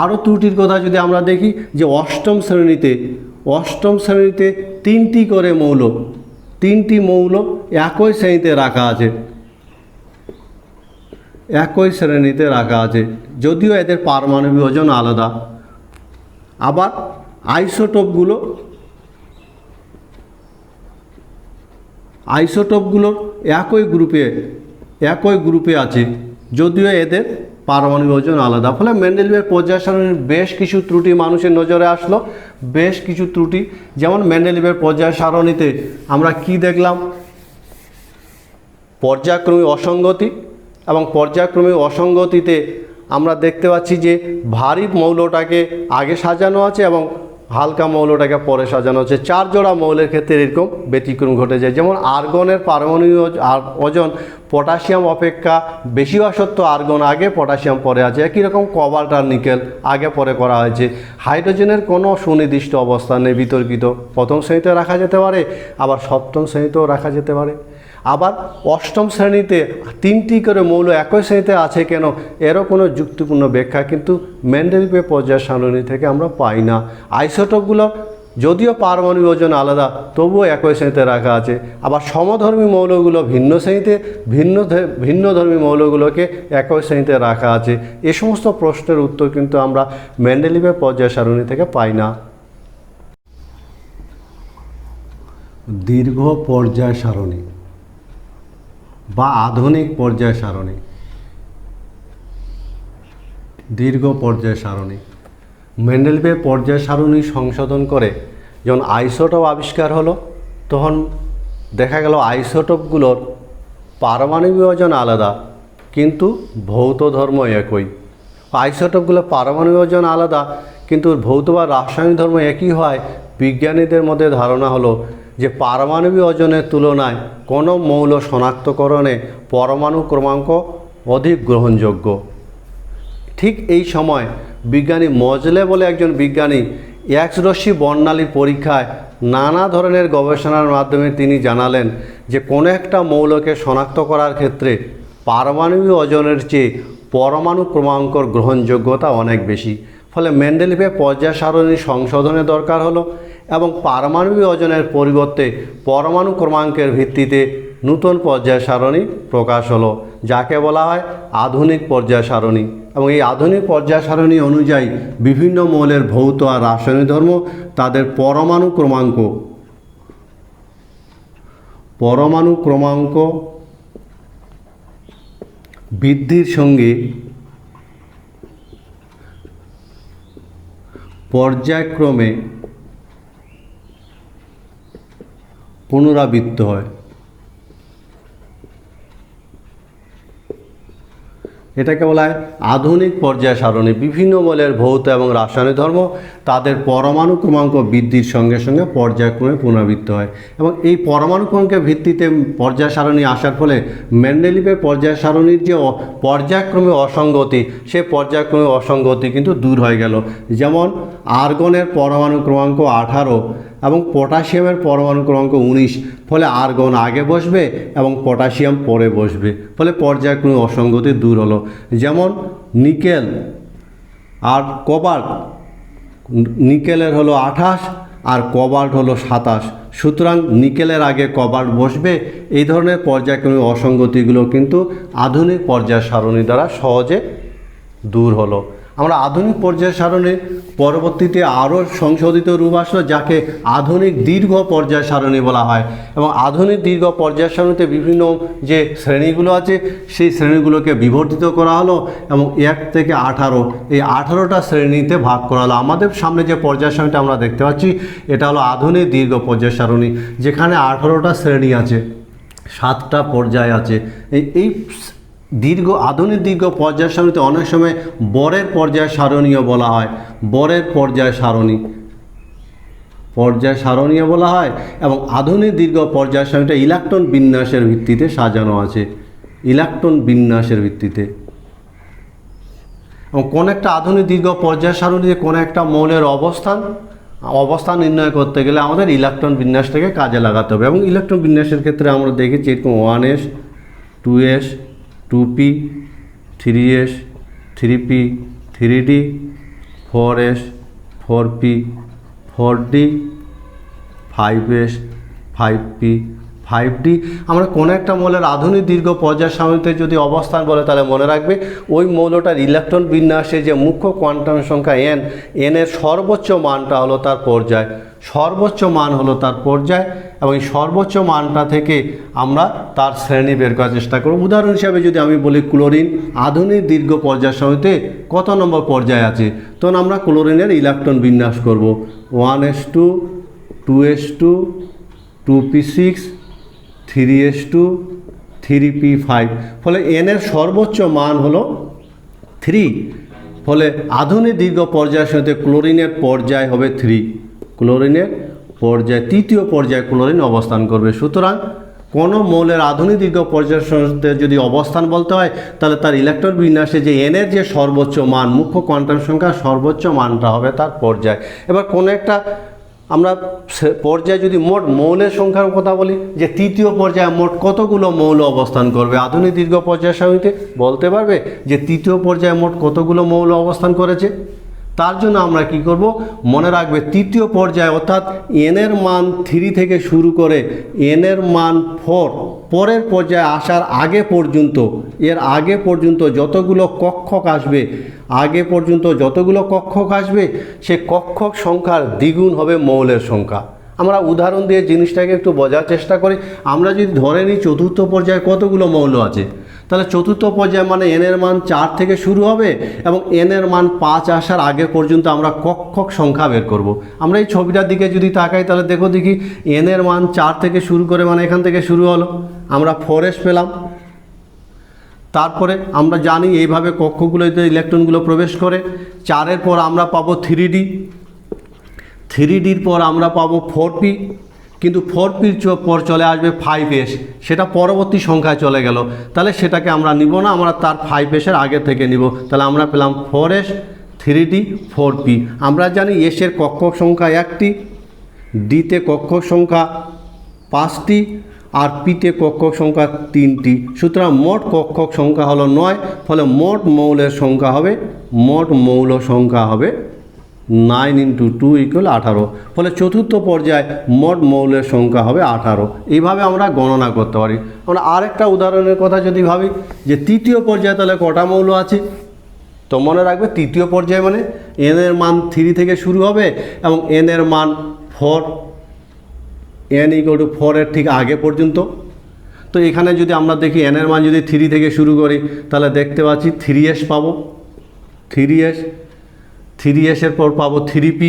Speaker 1: আরও ত্রুটির কথা যদি আমরা দেখি, যে অষ্টম শ্রেণীতে 3টি করে মৌল, 3টি মৌল একই শ্রেণীতে রাখা আছে, একই শ্রেণীতে রাখা আছে, যদিও এদের পারমাণবিক ওজন আলাদা। আবার আইসোটোপগুলো একই গ্রুপে আছে, যদিও এদের পারমাণবিক ওজন আলাদা। ফলে মেন্ডেলিভের পর্যায় সারণীর বেশ কিছু ত্রুটি মানুষের নজরে আসলো, বেশ কিছু ত্রুটি। যেমন মেন্ডেলিভের পর্যায় সারণীতে আমরা কি দেখলাম, পর্যায়ক্রমিক অসঙ্গতি, এবং পর্যায়ক্রমিক অসঙ্গতিতে আমরা দেখতে পাচ্ছি যে ভারী মৌলটাকে আগে সাজানো আছে এবং হালকা মৌলটাকে পরে সাজানো আছে। 4 জোড়া মৌলের ক্ষেত্রে এরকম ব্যতিক্রম ঘটে যায়। যেমন আর্গনের পারমাণবিক ওজন পটাশিয়াম অপেক্ষা বেশি হওয়া সত্ত্বেও আর্গন আগে, পটাশিয়াম পরে আছে। একই রকম কোবাল্ট আর নিকেল আগে পরে করা হয়েছে। হাইড্রোজেনের কোনো সুনির্দিষ্ট অবস্থান নেই, বিতর্কিত। প্রথম শ্রেণীতে রাখা যেতে পারে, আবার সপ্তম শ্রেণীতেও রাখা যেতে পারে। আবার অষ্টম শ্রেণীতে 3টি করে মৌল একই শ্রেণীতে আছে কেন, এরও কোনো যুক্তিপূর্ণ ব্যাখ্যা কিন্তু মেন্ডেলিভের পর্যায় সারণী থেকে আমরা পাই না। আইসোটোপগুলো যদিও পারমাণবিক ওজন আলাদা, তবুও একই শ্রেণীতে রাখা আছে। আবার সমধর্মী মৌলগুলো ভিন্ন শ্রেণীতে, ভিন্নধর্মী মৌলগুলোকে একই শ্রেণীতে রাখা আছে। এ সমস্ত প্রশ্নের উত্তর কিন্তু আমরা মেন্ডেলিভের পর্যায় সারণী থেকে পাই না। দীর্ঘ পর্যায় সারণী বা আধুনিক পর্যায় সারণী। দীর্ঘ পর্যায় সারণী মেন্ডেলিভের পর্যায় সারণী সংশোধন করে যখন আইসোটোপ আবিষ্কার হলো, তখন দেখা গেল আইসোটোপগুলোর পারমাণবিক ওজন আলাদা কিন্তু ভৌত ধর্ম একই। আইসোটোপগুলোর পারমাণবিক ওজন আলাদা কিন্তু ভৌত বা রাসায়নিক ধর্ম একই হয়, বিজ্ঞানীদের মধ্যে ধারণা হলো যে পারমাণবিক ওজনের তুলনায় কোনো মৌল শনাক্তকরণে পরমাণু ক্রমাঙ্ক অধিক গ্রহণযোগ্য। ঠিক এই সময় বিজ্ঞানী মজলে বলে একজন বিজ্ঞানী এক্স রশ্মি বর্ণালীর পরীক্ষায় নানা ধরনের গবেষণার মাধ্যমে তিনি জানালেন যে কোনো একটা মৌলকে শনাক্ত করার ক্ষেত্রে পারমাণবিক ওজনের চেয়ে পরমাণু ক্রমাঙ্কর গ্রহণযোগ্যতা অনেক বেশি। ফলে মেন্ডেলিভের পর্যায় সারণী সংশোধনের দরকার হলো এবং পারমাণবিক ওজনের পরিবর্তে পরমাণু ক্রমাঙ্কের ভিত্তিতে নূতন পর্যায় সারণী প্রকাশ হলো, যাকে বলা হয় আধুনিক পর্যায় সারণী। এবং এই আধুনিক পর্যায় সারণী অনুযায়ী বিভিন্ন মৌলের ভৌত আর রাসায়নিক ধর্ম তাদের পরমাণু ক্রমাঙ্ক বৃদ্ধির সঙ্গে পর্যায়ক্রমে পুনরাবৃত্ত হয়। এটাকে বলা হয় আধুনিক পর্যায় সারণী। বিভিন্ন মৌলের ভৌত এবং রাসায়নিক ধর্ম তাদের পরমাণু ক্রমাঙ্ক বৃদ্ধির সঙ্গে সঙ্গে পর্যায়ক্রমে পুনরাবৃত্ত হয়। এবং এই পরমাণু ক্রমাঙ্কের ভিত্তিতে পর্যায় সারণী আসার ফলে মেন্ডেলিভের পর্যায় সারণীর যে পর্যায়ক্রমে অসঙ্গতি, সে পর্যায়ক্রমে অসঙ্গতি কিন্তু দূর হয়ে গেল। যেমন আর্গনের পরমাণু ক্রমাঙ্ক 18 এবং পটাশিয়ামের পরমাণু ক্রমাঙ্ক 19, ফলে আর্গন আগে বসবে এবং পটাশিয়াম পরে বসবে, ফলে পর্যায়ক্রমে অসঙ্গতি দূর হলো। যেমন নিকেল আর কোবাল্ট, নিকেলের হলো 28 আর কোবাল্ট হলো 27, সুতরাং নিকেলের আগে কোবাল্ট বসবে। এই ধরনের পর্যায়ক্রমে অসঙ্গতিগুলো কিন্তু আধুনিক পর্যায় সারণী দ্বারা সহজে দূর হলো। আমরা আধুনিক পর্যায় সারণীর পরবর্তীতে আরও সংশোধিত রূপ আসলো, যাকে আধুনিক দীর্ঘ পর্যায় সারণী বলা হয়। এবং আধুনিক দীর্ঘ পর্যায় সারণীতে বিভিন্ন যে শ্রেণীগুলো আছে সেই শ্রেণীগুলোকে বিবর্তিত করা হলো এবং 1 থেকে 18 এই 18টা শ্রেণীতে ভাগ করা হলো। আমাদের সামনে যে পর্যায় সারণীটা আমরা দেখতে পাচ্ছি এটা হলো আধুনিক দীর্ঘ পর্যায় সারণী, যেখানে 18টা শ্রেণী আছে, 7টা পর্যায় আছে। এই আধুনিক দীর্ঘ পর্যায় সারণীতে অনেক সময় বরের পর্যায় সারণীও বলা হয়, বরের পর্যায় সারণীও বলা হয়। এবং আধুনিক দীর্ঘ পর্যায় সারণীটা ইলেকট্রন বিন্যাসের ভিত্তিতে সাজানো আছে, ইলেকট্রন বিন্যাসের ভিত্তিতে। এবং কোন একটা আধুনিক দীর্ঘ পর্যায় সারণীতে কোন একটা মৌলের অবস্থান নির্ণয় করতে গেলে আমাদের ইলেকট্রন বিন্যাসটাকে কাজে লাগাতে হবে। এবং ইলেকট্রন বিন্যাসের ক্ষেত্রে আমরা দেখেছি এরকম 1s 2s 2p 3s 3p 3d 4s 4p 4d 5s 5p 5d। আমরা কোনো একটা মৌলের আধুনিক দীর্ঘ পর্যায় সারণীতে যদি অবস্থান বলে তাহলে মনে রাখবে ওই মৌলটার ইলেকট্রন বিন্যাসে যে মুখ্য কোয়ান্টাম সংখ্যা n, এর সর্বোচ্চ মানটা হলো তার পর্যায়, সর্বোচ্চ মান হলো তার পর্যায়। এবং এই সর্বোচ্চ মানটা থেকে আমরা তার শ্রেণী বের করার চেষ্টা করব। উদাহরণ হিসাবে যদি আমি বলি ক্লোরিন আধুনিক দীর্ঘ পর্যায় সারণীতে কত নম্বর পর্যায়ে আছে, তখন আমরা ক্লোরিনের ইলেকট্রন বিন্যাস করব 1s2 2s2 2p6 3s2 3p5, ফলে n এর সর্বোচ্চ মান হলো 3। ফলে আধুনিক দীর্ঘ পর্যায় সারণীতে ক্লোরিনের পর্যায় হবে 3, ক্লোরিনের পর্যায় তৃতীয় পর্যায়ে ক্লোরিন অবস্থান করবে। সুতরাং কোনো মৌলের আধুনিক দীর্ঘ পর্যায় সারণীতে যদি অবস্থান বলতে হয় তাহলে তার ইলেকট্রন বিন্যাসে যে n এর যে সর্বোচ্চ মান, মুখ্য কোয়ান্টাম সংখ্যা সর্বোচ্চ মানটা হবে তার পর্যায়। এবার কোনো একটা আমরা পর্যায়ে যদি মোট মৌলের সংখ্যার কথা বলি, যে তৃতীয় পর্যায়ে মোট কতগুলো মৌল অবস্থান করবে, আধুনিক দীর্ঘ পর্যায় সারণীতে বলতে পারবে যে তৃতীয় পর্যায়ে মোট কতগুলো মৌল অবস্থান করেছে? তার জন্য আমরা কি করব, মনে রাখবে তৃতীয় পর্যায়ে অর্থাৎ n এর মান 3 থেকে শুরু করে n এর মান 4 পরের পর্যায়ে আসার আগে পর্যন্ত, এর আগে পর্যন্ত যতগুলো কক্ষক আসবে, আগে পর্যন্ত যতগুলো কক্ষক আসবে সে কক্ষক সংখ্যার দ্বিগুণ হবে মৌলের সংখ্যা। আমরা উদাহরণ দিয়ে জিনিসটাকে একটু বোঝার চেষ্টা করি। আমরা যদি ধরে নিই চতুর্থ পর্যায়ে কতগুলো মৌল আছে, তাহলে চতুর্থ পর্যায়ে মানে n এর মান 4 থেকে শুরু হবে এবং n এর মান 5 আসার আগে পর্যন্ত আমরা কক্ষক সংখ্যা বের করব। আমরা এই ছবিটার দিকে যদি তাকাই তাহলে দেখি n এর মান 4 থেকে শুরু করে মানে এখান থেকে শুরু হলো, আমরা 4s পেলাম। তারপরে আমরা জানি এইভাবে কক্ষগুলোতে ইলেকট্রনগুলো প্রবেশ করে। 4-এর পর আমরা পাবো 3d, 3Dর পর আমরা পাবো 4P, কিন্তু 4Pর পর চলে আসবে 5S, সেটা পরবর্তী সংখ্যায় চলে গেল, তাহলে সেটাকে আমরা নিব না, আমরা তার 5Sের আগে থেকে নিব। তাহলে আমরা পেলাম 4S, 3D, 4P। আমরা জানি এসের কক্ষক সংখ্যা 1টি, ডিতে কক্ষক সংখ্যা 5টি, আর পিতে কক্ষক সংখ্যা 3টি। সুতরাং মোট কক্ষক সংখ্যা হলো 9, ফলে মোট মৌলের সংখ্যা হবে, মোট মৌল সংখ্যা হবে 9 × 2 = 18। ফলে চতুর্থ পর্যায়ে মোট মৌলের সংখ্যা হবে 18। এইভাবে আমরা গণনা করতে পারি। আমরা আরেকটা উদাহরণের কথা যদি ভাবি যে তৃতীয় পর্যায়ে তাহলে কটা মৌল আছে, তো মনে রাখবে তৃতীয় পর্যায়ে মানে n এর মান 3 থেকে শুরু হবে এবং n এর মান 4, n = 4 এর ঠিক আগে পর্যন্ত। তো এখানে যদি আমরা দেখি n এর মান যদি 3 থেকে শুরু করি তাহলে দেখতে পাচ্ছি 3S পাবো, 3S এর পর পাবো 3P,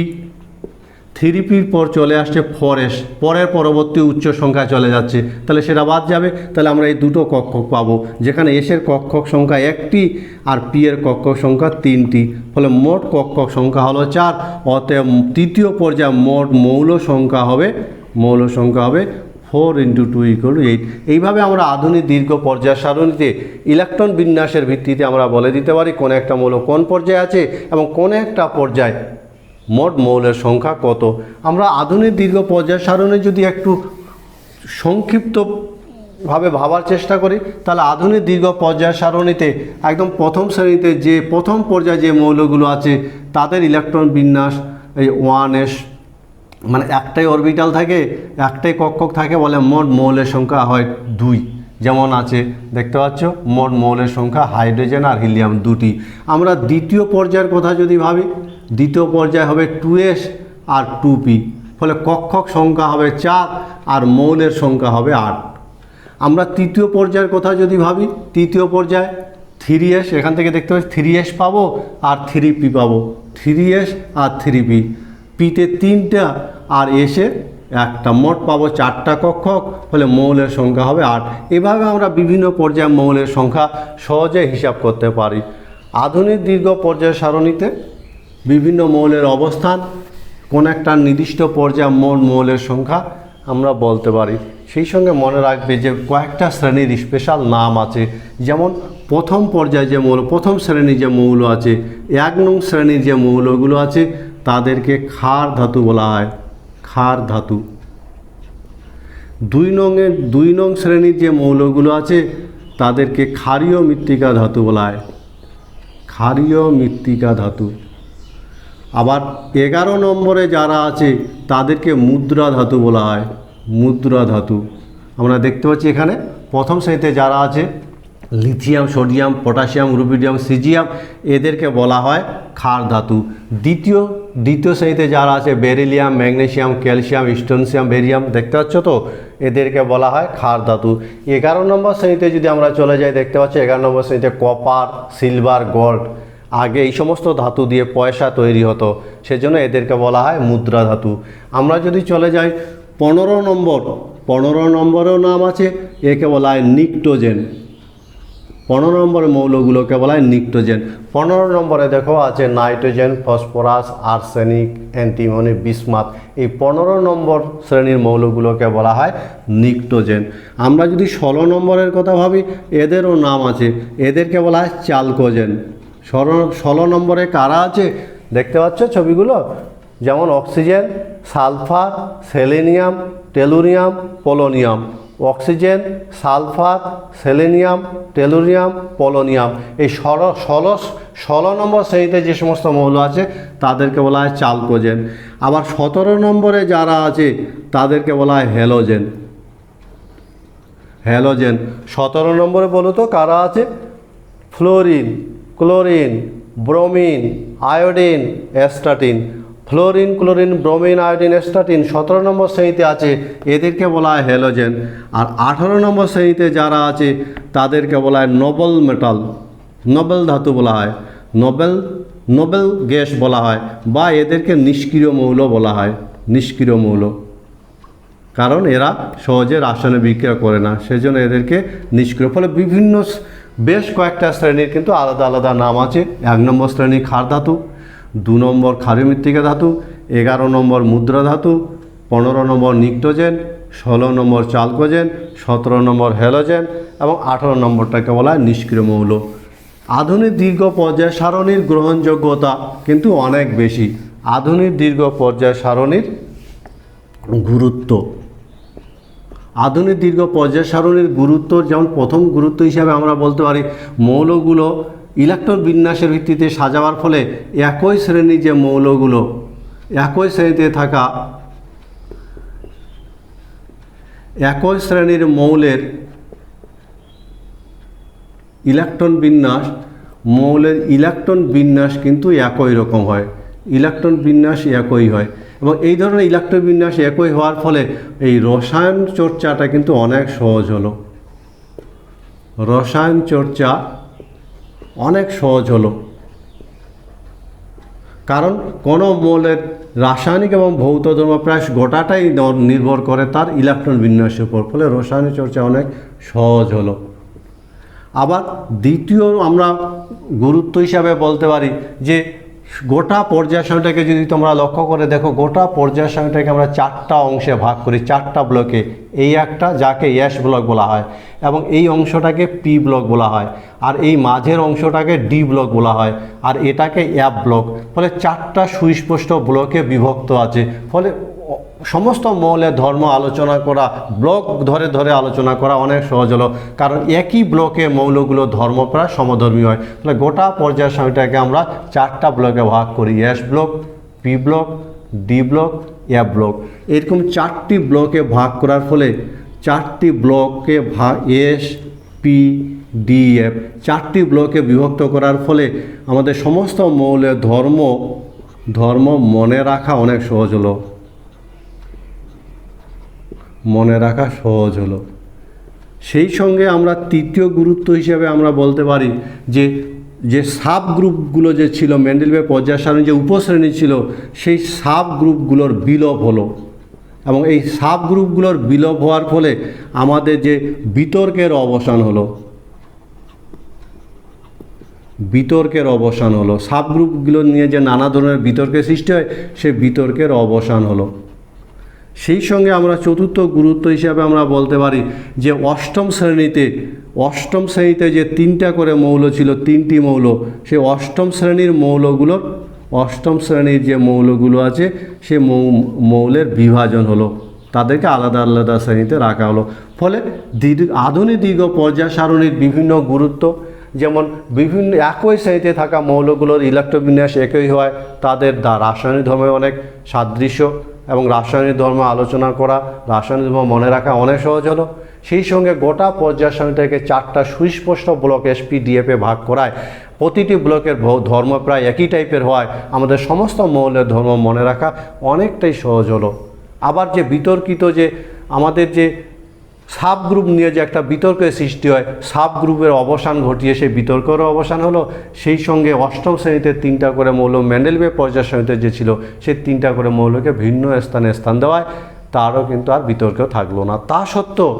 Speaker 1: 3Pর পর চলে আসছে 4S, পরের পরবর্তী উচ্চ সংখ্যা চলে যাচ্ছে, তাহলে সেটা বাদ যাবে। তাহলে আমরা এই দুটো কক্ষক পাবো, যেখানে এসের কক্ষক সংখ্যা 1টি আর পি এর কক্ষক সংখ্যা 3টি। ফলে মোট কক্ষক সংখ্যা হলো 4। অতএব তৃতীয় পর্যায়ে মোট মৌল সংখ্যা হবে 4 × 2 = 8। এইভাবে আমরা আধুনিক দীর্ঘ পর্যায় সারণীতে ইলেকট্রন বিন্যাসের ভিত্তিতে আমরা বলে দিতে পারি কোন একটা মৌল কোন পর্যায়ে আছে এবং কোন একটা পর্যায়ে মোট মৌলের সংখ্যা কত। আমরা আধুনিক দীর্ঘ পর্যায় সারণী যদি একটু সংক্ষিপ্তভাবে ভাবার চেষ্টা করি, তাহলে আধুনিক দীর্ঘ পর্যায় সারণীতে একদম প্রথম শ্রেণীতে যে প্রথম পর্যায়ে যে মৌলগুলো আছে তাদের ইলেকট্রন বিন্যাস এই 1s, মানে একটাই অরবিটাল থাকে, একটাই কক্ষক থাকে, বলে মোট মৌলের সংখ্যা হয় 2। যেমন আছে দেখতে পাচ্ছ, মোট মৌলের সংখ্যা হাইড্রোজেন আর হিলিয়াম 2টি। আমরা দ্বিতীয় পর্যায়ের কথা যদি ভাবি, দ্বিতীয় পর্যায়ে হবে 2s আর 2p, ফলে কক্ষক সংখ্যা হবে 4 আর মৌলের সংখ্যা হবে 8। আমরা তৃতীয় পর্যায়ের কথা যদি ভাবি, তৃতীয় পর্যায়ে 3s, এখান থেকে দেখতে পাচ্ছি 3s পাবো আর 3p পাবো, 3s আর 3p, পিতে 3টা আর এসে 1টা, মোট পাবো 4টা কক্ষক, ফলে মৌলের সংখ্যা হবে 8। এভাবে আমরা বিভিন্ন পর্যায়ে মৌলের সংখ্যা সহজে হিসাব করতে পারি। আধুনিক দীর্ঘ পর্যায় সারণীতে বিভিন্ন মৌলের অবস্থান, কোন একটা নির্দিষ্ট পর্যায়ে মোট মৌলের সংখ্যা আমরা বলতে পারি। সেই সঙ্গে মনে রাখবে যে কয়েকটা শ্রেণীর স্পেশাল নাম আছে, যেমন প্রথম পর্যায়ে যে মৌল, প্রথম শ্রেণীর যে মৌল আছে, 1 নং শ্রেণীর যে মৌলগুলো আছে তাদেরকে ক্ষার ধাতু বলা হয়, ক্ষার ধাতু। 2 নং শ্রেণীর যে মৌলগুলো আছে তাদেরকে ক্ষারীয় মৃত্তিকা ধাতু বলা হয়, ক্ষারীয় মৃত্তিকা ধাতু। আবার 11 নম্বরে যারা আছে তাদেরকে মুদ্রা ধাতু বলা হয়, মুদ্রা ধাতু। আমরা দেখতে পাচ্ছি এখানে প্রথম শ্রেণীতে যারা আছে lithium, sodium, potassium, rubidium, caesium, এদেরকে বলা হয় ক্ষার ধাতু। দ্বিতীয় শ্রেণীতে যারা আছে বেরিলিয়াম, ম্যাগনেসিয়াম, ক্যালসিয়াম, স্টোনসিয়াম, বেরিয়াম, দেখতে পাচ্ছ তো, এদেরকে বলা হয় ক্ষার ধাতু। 11 নম্বর শ্রেণীতে যদি আমরা চলে যাই, দেখতে পাচ্ছি 11 নম্বর শ্রেণীতে কপার, সিলভার, গোল্ড, আগে এই সমস্ত ধাতু দিয়ে পয়সা তৈরি হতো, সেজন্য এদেরকে বলা হয় মুদ্রা ধাতু। আমরা যদি চলে যাই 15 নম্বরেও নাম আছে, একে বলা হয় নিকটোজেন। 15 নম্বরের মৌলগুলোকে বলা হয় নিকটোজেন। 15 নম্বরে দেখো আছে nitrogen, phosphorus, arsenic, antimony, bismuth. এই 15 নম্বর শ্রেণীর মৌলগুলোকে বলা হয় নিকটোজেন। আমরা যদি 16 নম্বরের কথা ভাবি, এদেরও নাম আছে, এদেরকে বলা হয় চালকোজেন। 16 নম্বরে কারা আছে দেখতে পাচ্ছ ছবিগুলো, যেমন oxygen, sulphur, selenium, tellurium, polonium. Oxygen, sulphur, selenium, tellurium, polonium. এই 16 নম্বর শ্রেণীতে যে সমস্ত মৌল আছে তাদেরকে বলা হয় চালকোজেন। আবার 17 নম্বরে যারা আছে তাদেরকে বলা হয় হ্যালোজেন। 17 নম্বরে বলো তো কারা আছে? Fluorine, chlorine, bromine, iodine, astatine. Fluorine, chlorine, bromine, iodine, astatine 17 নম্বর শ্রেণীতে আছে, এদেরকে বলা হয় হ্যালোজেন। আর 18 নম্বর শ্রেণীতে যারা আছে তাদেরকে বলা হয় নোবেল মেটাল, নোবেল ধাতু বলা হয়, নোবেল গ্যাস বলা হয়, বা এদেরকে নিষ্ক্রিয় মৌল বলা হয়, নিষ্ক্রিয় মৌল, কারণ এরা সহজে রাসায়নিক বিক্রিয়া করে না, সেজন্য এদেরকে নিষ্ক্রিয়। ফলে বিভিন্ন বেশ কয়েকটা শ্রেণীর কিন্তু আলাদা আলাদা নাম আছে। 1 নম্বর শ্রেণী ক্ষার ধাতু, 2 নম্বর ক্ষারীয় মৃত্তিকা ধাতু, 11 নম্বর মুদ্রা ধাতু, 15 নম্বর নিক্টোজেন, 16 নম্বর চালকোজেন, 17 নম্বর হ্যালোজেন এবং 18 নম্বরটাকে বলা হয় নিষ্ক্রিয় মৌল। আধুনিক দীর্ঘ পর্যায় সারণীর গ্রহণযোগ্যতা কিন্তু অনেক বেশি। আধুনিক দীর্ঘ পর্যায় সারণীর গুরুত্ব, আধুনিক দীর্ঘ পর্যায় সারণীর গুরুত্ব, যেমন প্রথম গুরুত্ব হিসাবে আমরা বলতে পারি মৌলগুলো ইলেকট্রন বিন্যাসের ভিত্তিতে সাজাবার ফলে একই শ্রেণীর যে মৌলগুলো, একই শ্রেণীতে থাকা একই শ্রেণীর মৌলের ইলেকট্রন বিন্যাস, মৌলের ইলেকট্রন বিন্যাস কিন্তু একই রকম হয়, ইলেকট্রন বিন্যাস একই হয় এবং এই ধরনের ইলেকট্রন বিন্যাস একই হওয়ার ফলে এই রসায়ন চর্চাটা কিন্তু অনেক সহজ হলো, রসায়ন চর্চা অনেক সহজ হলো। কারণ কোনো মৌলের রাসায়নিক এবং ভৌত ধর্ম প্রায় গোটাটাই নির্ভর করে তার ইলেকট্রন বিন্যাসের উপর, ফলে রসায়ন চর্চা অনেক সহজ হলো। আবার দ্বিতীয় আমরা গুরুত্ব হিসাবে বলতে পারি যে গোটা পর্যায় সারণীটাকে যদি তোমরা লক্ষ্য করে দেখো, গোটা পর্যায় সারণীটাকে আমরা 4টা অংশে ভাগ করি, 4টা ব্লকে। এই একটা যাকে এস ব্লক বলা হয় এবং এই অংশটাকে পি ব্লক বলা হয়, আর এই মাঝের অংশটাকে ডি ব্লক বলা হয়, আর এটাকে এফ ব্লক। ফলে 4টা সুস্পষ্ট ব্লকে বিভক্ত আছে। ফলে সমস্ত মৌলের ধর্ম আলোচনা করা, ব্লক ধরে ধরে আলোচনা করা অনেক সহজ হলো, কারণ একই ব্লকে মৌলগুলো ধর্ম প্রায় সমধর্মী হয়। তাহলে গোটা পর্যায় সারণীটাকে আমরা 4টা ব্লকে ভাগ করি, S block, P block, D block, F block. এরকম 4টি ব্লকে ভাগ করার ফলে 4টি ব্লকে এস, পি, ডি, এফ 4টি ব্লকে বিভক্ত করার ফলে আমাদের সমস্ত মৌলের ধর্ম মনে রাখা অনেক সহজ হলো, মনে রাখা সহজ হলো। সেই সঙ্গে আমরা তৃতীয় গুরুত্ব হিসেবে আমরা বলতে পারি যে সাব গ্রুপগুলো যে ছিল, মেন্ডেলিয়েভ পর্যায় সারণীর যে উপশ্রেণী ছিল, সেই সাব গ্রুপগুলোর বিলোপ হলো এবং এই সাব গ্রুপগুলোর বিলোপ হওয়ার ফলে আমাদের যে বিতর্কের অবসান হলো, বিতর্কের অবসান হলো। সাব গ্রুপগুলো নিয়ে যে নানা ধরনের বিতর্কের সৃষ্টি হয়, সেই বিতর্কের অবসান হলো। সেই সঙ্গে আমরা চতুর্থ গুরুত্ব হিসাবে আমরা বলতে পারি যে অষ্টম শ্রেণীতে যে 3টা করে মৌল ছিল, 3টি মৌল, সেই অষ্টম শ্রেণীর যে মৌলগুলো আছে সে মৌলের বিভাজন হলো, তাদেরকে আলাদা আলাদা শ্রেণীতে রাখা হলো। ফলে আধুনিক দীর্ঘ পর্যায় সারণীর বিভিন্ন গুরুত্ব, যেমন বিভিন্ন একই শ্রেণীতে থাকা মৌলগুলোর ইলেকট্রন বিন্যাস একই হয়, তাদের রাসায়নিক ধর্মে অনেক সাদৃশ্য এবং রাসায়নিক ধর্ম আলোচনা করা, রাসায়নিক ধর্ম মনে রাখা অনেক সহজ হলো। সেই সঙ্গে গোটা পর্যায় সারণীটাকে 4টা সুস্পষ্ট ব্লক এসপিডিএফে ভাগ করায় প্রতিটি ব্লকের ধর্ম প্রায় একই টাইপের হওয়ায় আমাদের সমস্ত মৌলের ধর্ম মনে রাখা অনেকটাই সহজ হলো। আবার যে বিতর্কিত যে আমাদের যে সাব গ্রুপ নিয়ে যে একটা বিতর্কের সৃষ্টি হয়, সাব গ্রুপের অবসান ঘটিয়ে সেই বিতর্কেরও অবসান হলো। সেই সঙ্গে অষ্টম শ্রেণীতে 3টা করে মৌল, মেন্ডেলিয়েভ পর্যায় সারণীতে যে ছিল সেই 3টা করে মৌলকে ভিন্ন স্থান দেওয়ায় তারও কিন্তু আর বিতর্ক থাকলো না। তা সত্ত্বেও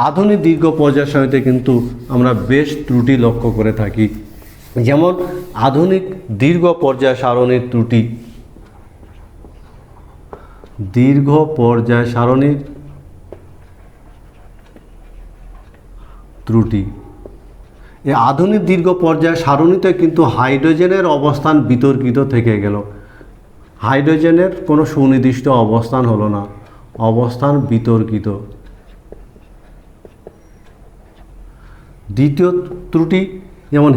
Speaker 1: আধুনিক দীর্ঘ পর্যায় সারণীতে কিন্তু আমরা বেশ ত্রুটি লক্ষ্য করে থাকি। যেমন আধুনিক দীর্ঘ পর্যায় সারণীর ত্রুটি, দীর্ঘ পর্যায় সারণীর ত্রুটি। এই আধুনিক দীর্ঘ পর্যায় সারণীতে কিন্তু হাইড্রোজেনের অবস্থান বিতর্কিত থেকে গেল, হাইড্রোজেনের কোনো সুনির্দিষ্ট অবস্থান হলো না, অবস্থান বিতর্কিত। দ্বিতীয় ত্রুটি, যেমন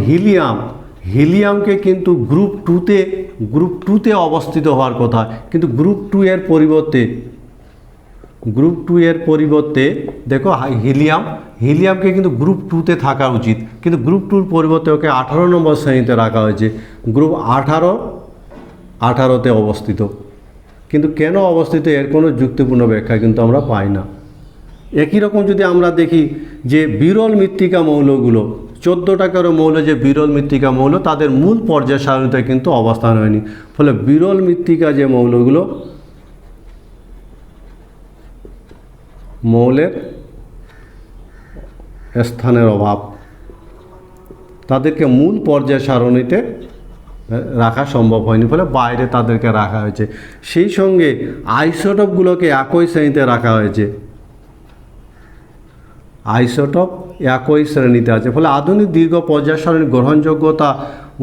Speaker 1: হিলিয়ামকে কিন্তু গ্রুপ টুতে অবস্থিত হওয়ার কথা, কিন্তু গ্রুপ টু এর পরিবর্তে দেখো হিলিয়ামকে কিন্তু গ্রুপ 2তে থাকা উচিত, কিন্তু গ্রুপ 2-র পরিবর্তে ওকে 18 নম্বর শ্রেণীতে রাখা হয়েছে, গ্রুপ 18তে অবস্থিত। কিন্তু কেন অবস্থিত এর কোনো যুক্তিপূর্ণ ব্যাখ্যা কিন্তু আমরা পাই না। একই রকম যদি আমরা দেখি যে বিরল মৃত্তিকা মৌলগুলো, 14টা করে মৌল যে বিরল মৃত্তিকা মৌল, তাদের মূল পর্যায় সারণীতে কিন্তু অবস্থান হয়নি। ফলে বিরল মৃত্তিকা যে মৌলগুলো, মৌলের স্থানের অভাব, তাদেরকে মূল পর্যায় সারণীতে রাখা সম্ভব হয়নি, ফলে বাইরে তাদেরকে রাখা হয়েছে। সেই সঙ্গে আইসোটোপগুলোকে একই শ্রেণীতে রাখা হয়েছে, আইসোটোপ একই শ্রেণীতে আছে। ফলে আধুনিক দীর্ঘ পর্যায় সারণীর গ্রহণযোগ্যতা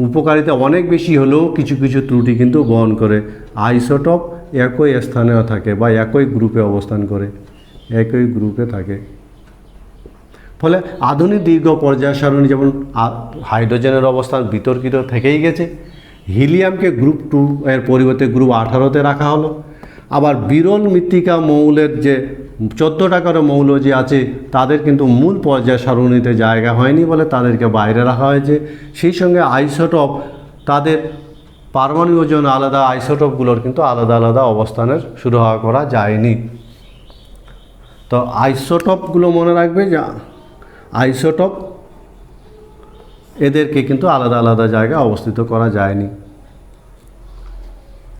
Speaker 1: উপকারিতা অনেক বেশি হলেও কিছু কিছু ত্রুটি কিন্তু বহন করে। আইসোটোপ একই স্থানে থাকে বা একই গ্রুপে অবস্থান করে, একই গ্রুপে থাকে। ফলে আধুনিক দীর্ঘ পর্যায় সারণী যেমন হাইড্রোজেনের অবস্থান বিতর্কিত থেকেই গেছে, হিলিয়ামকে গ্রুপ 2 এর পরিবর্তে গ্রুপ 18-তে রাখা হলো। আবার বিরল মৃত্তিকা মৌলের যে 14টা করে মৌল যে আছে তাদের কিন্তু মূল পর্যায় সারণীতে জায়গা হয়নি বলে তাদেরকে বাইরে রাখা হয়েছে। সেই সঙ্গে আইসোটোপ, তাদের পারমাণবিক ওজন আলাদা, আইসোটোপগুলোর কিন্তু আলাদা আলাদা অবস্থানের সুরাহা করা যায়নি। তো আইসোটোপগুলো মনে রাখবে যে আইসোটোপ এদেরকে কিন্তু আলাদা আলাদা জায়গায় অবস্থিত করা যায়নি।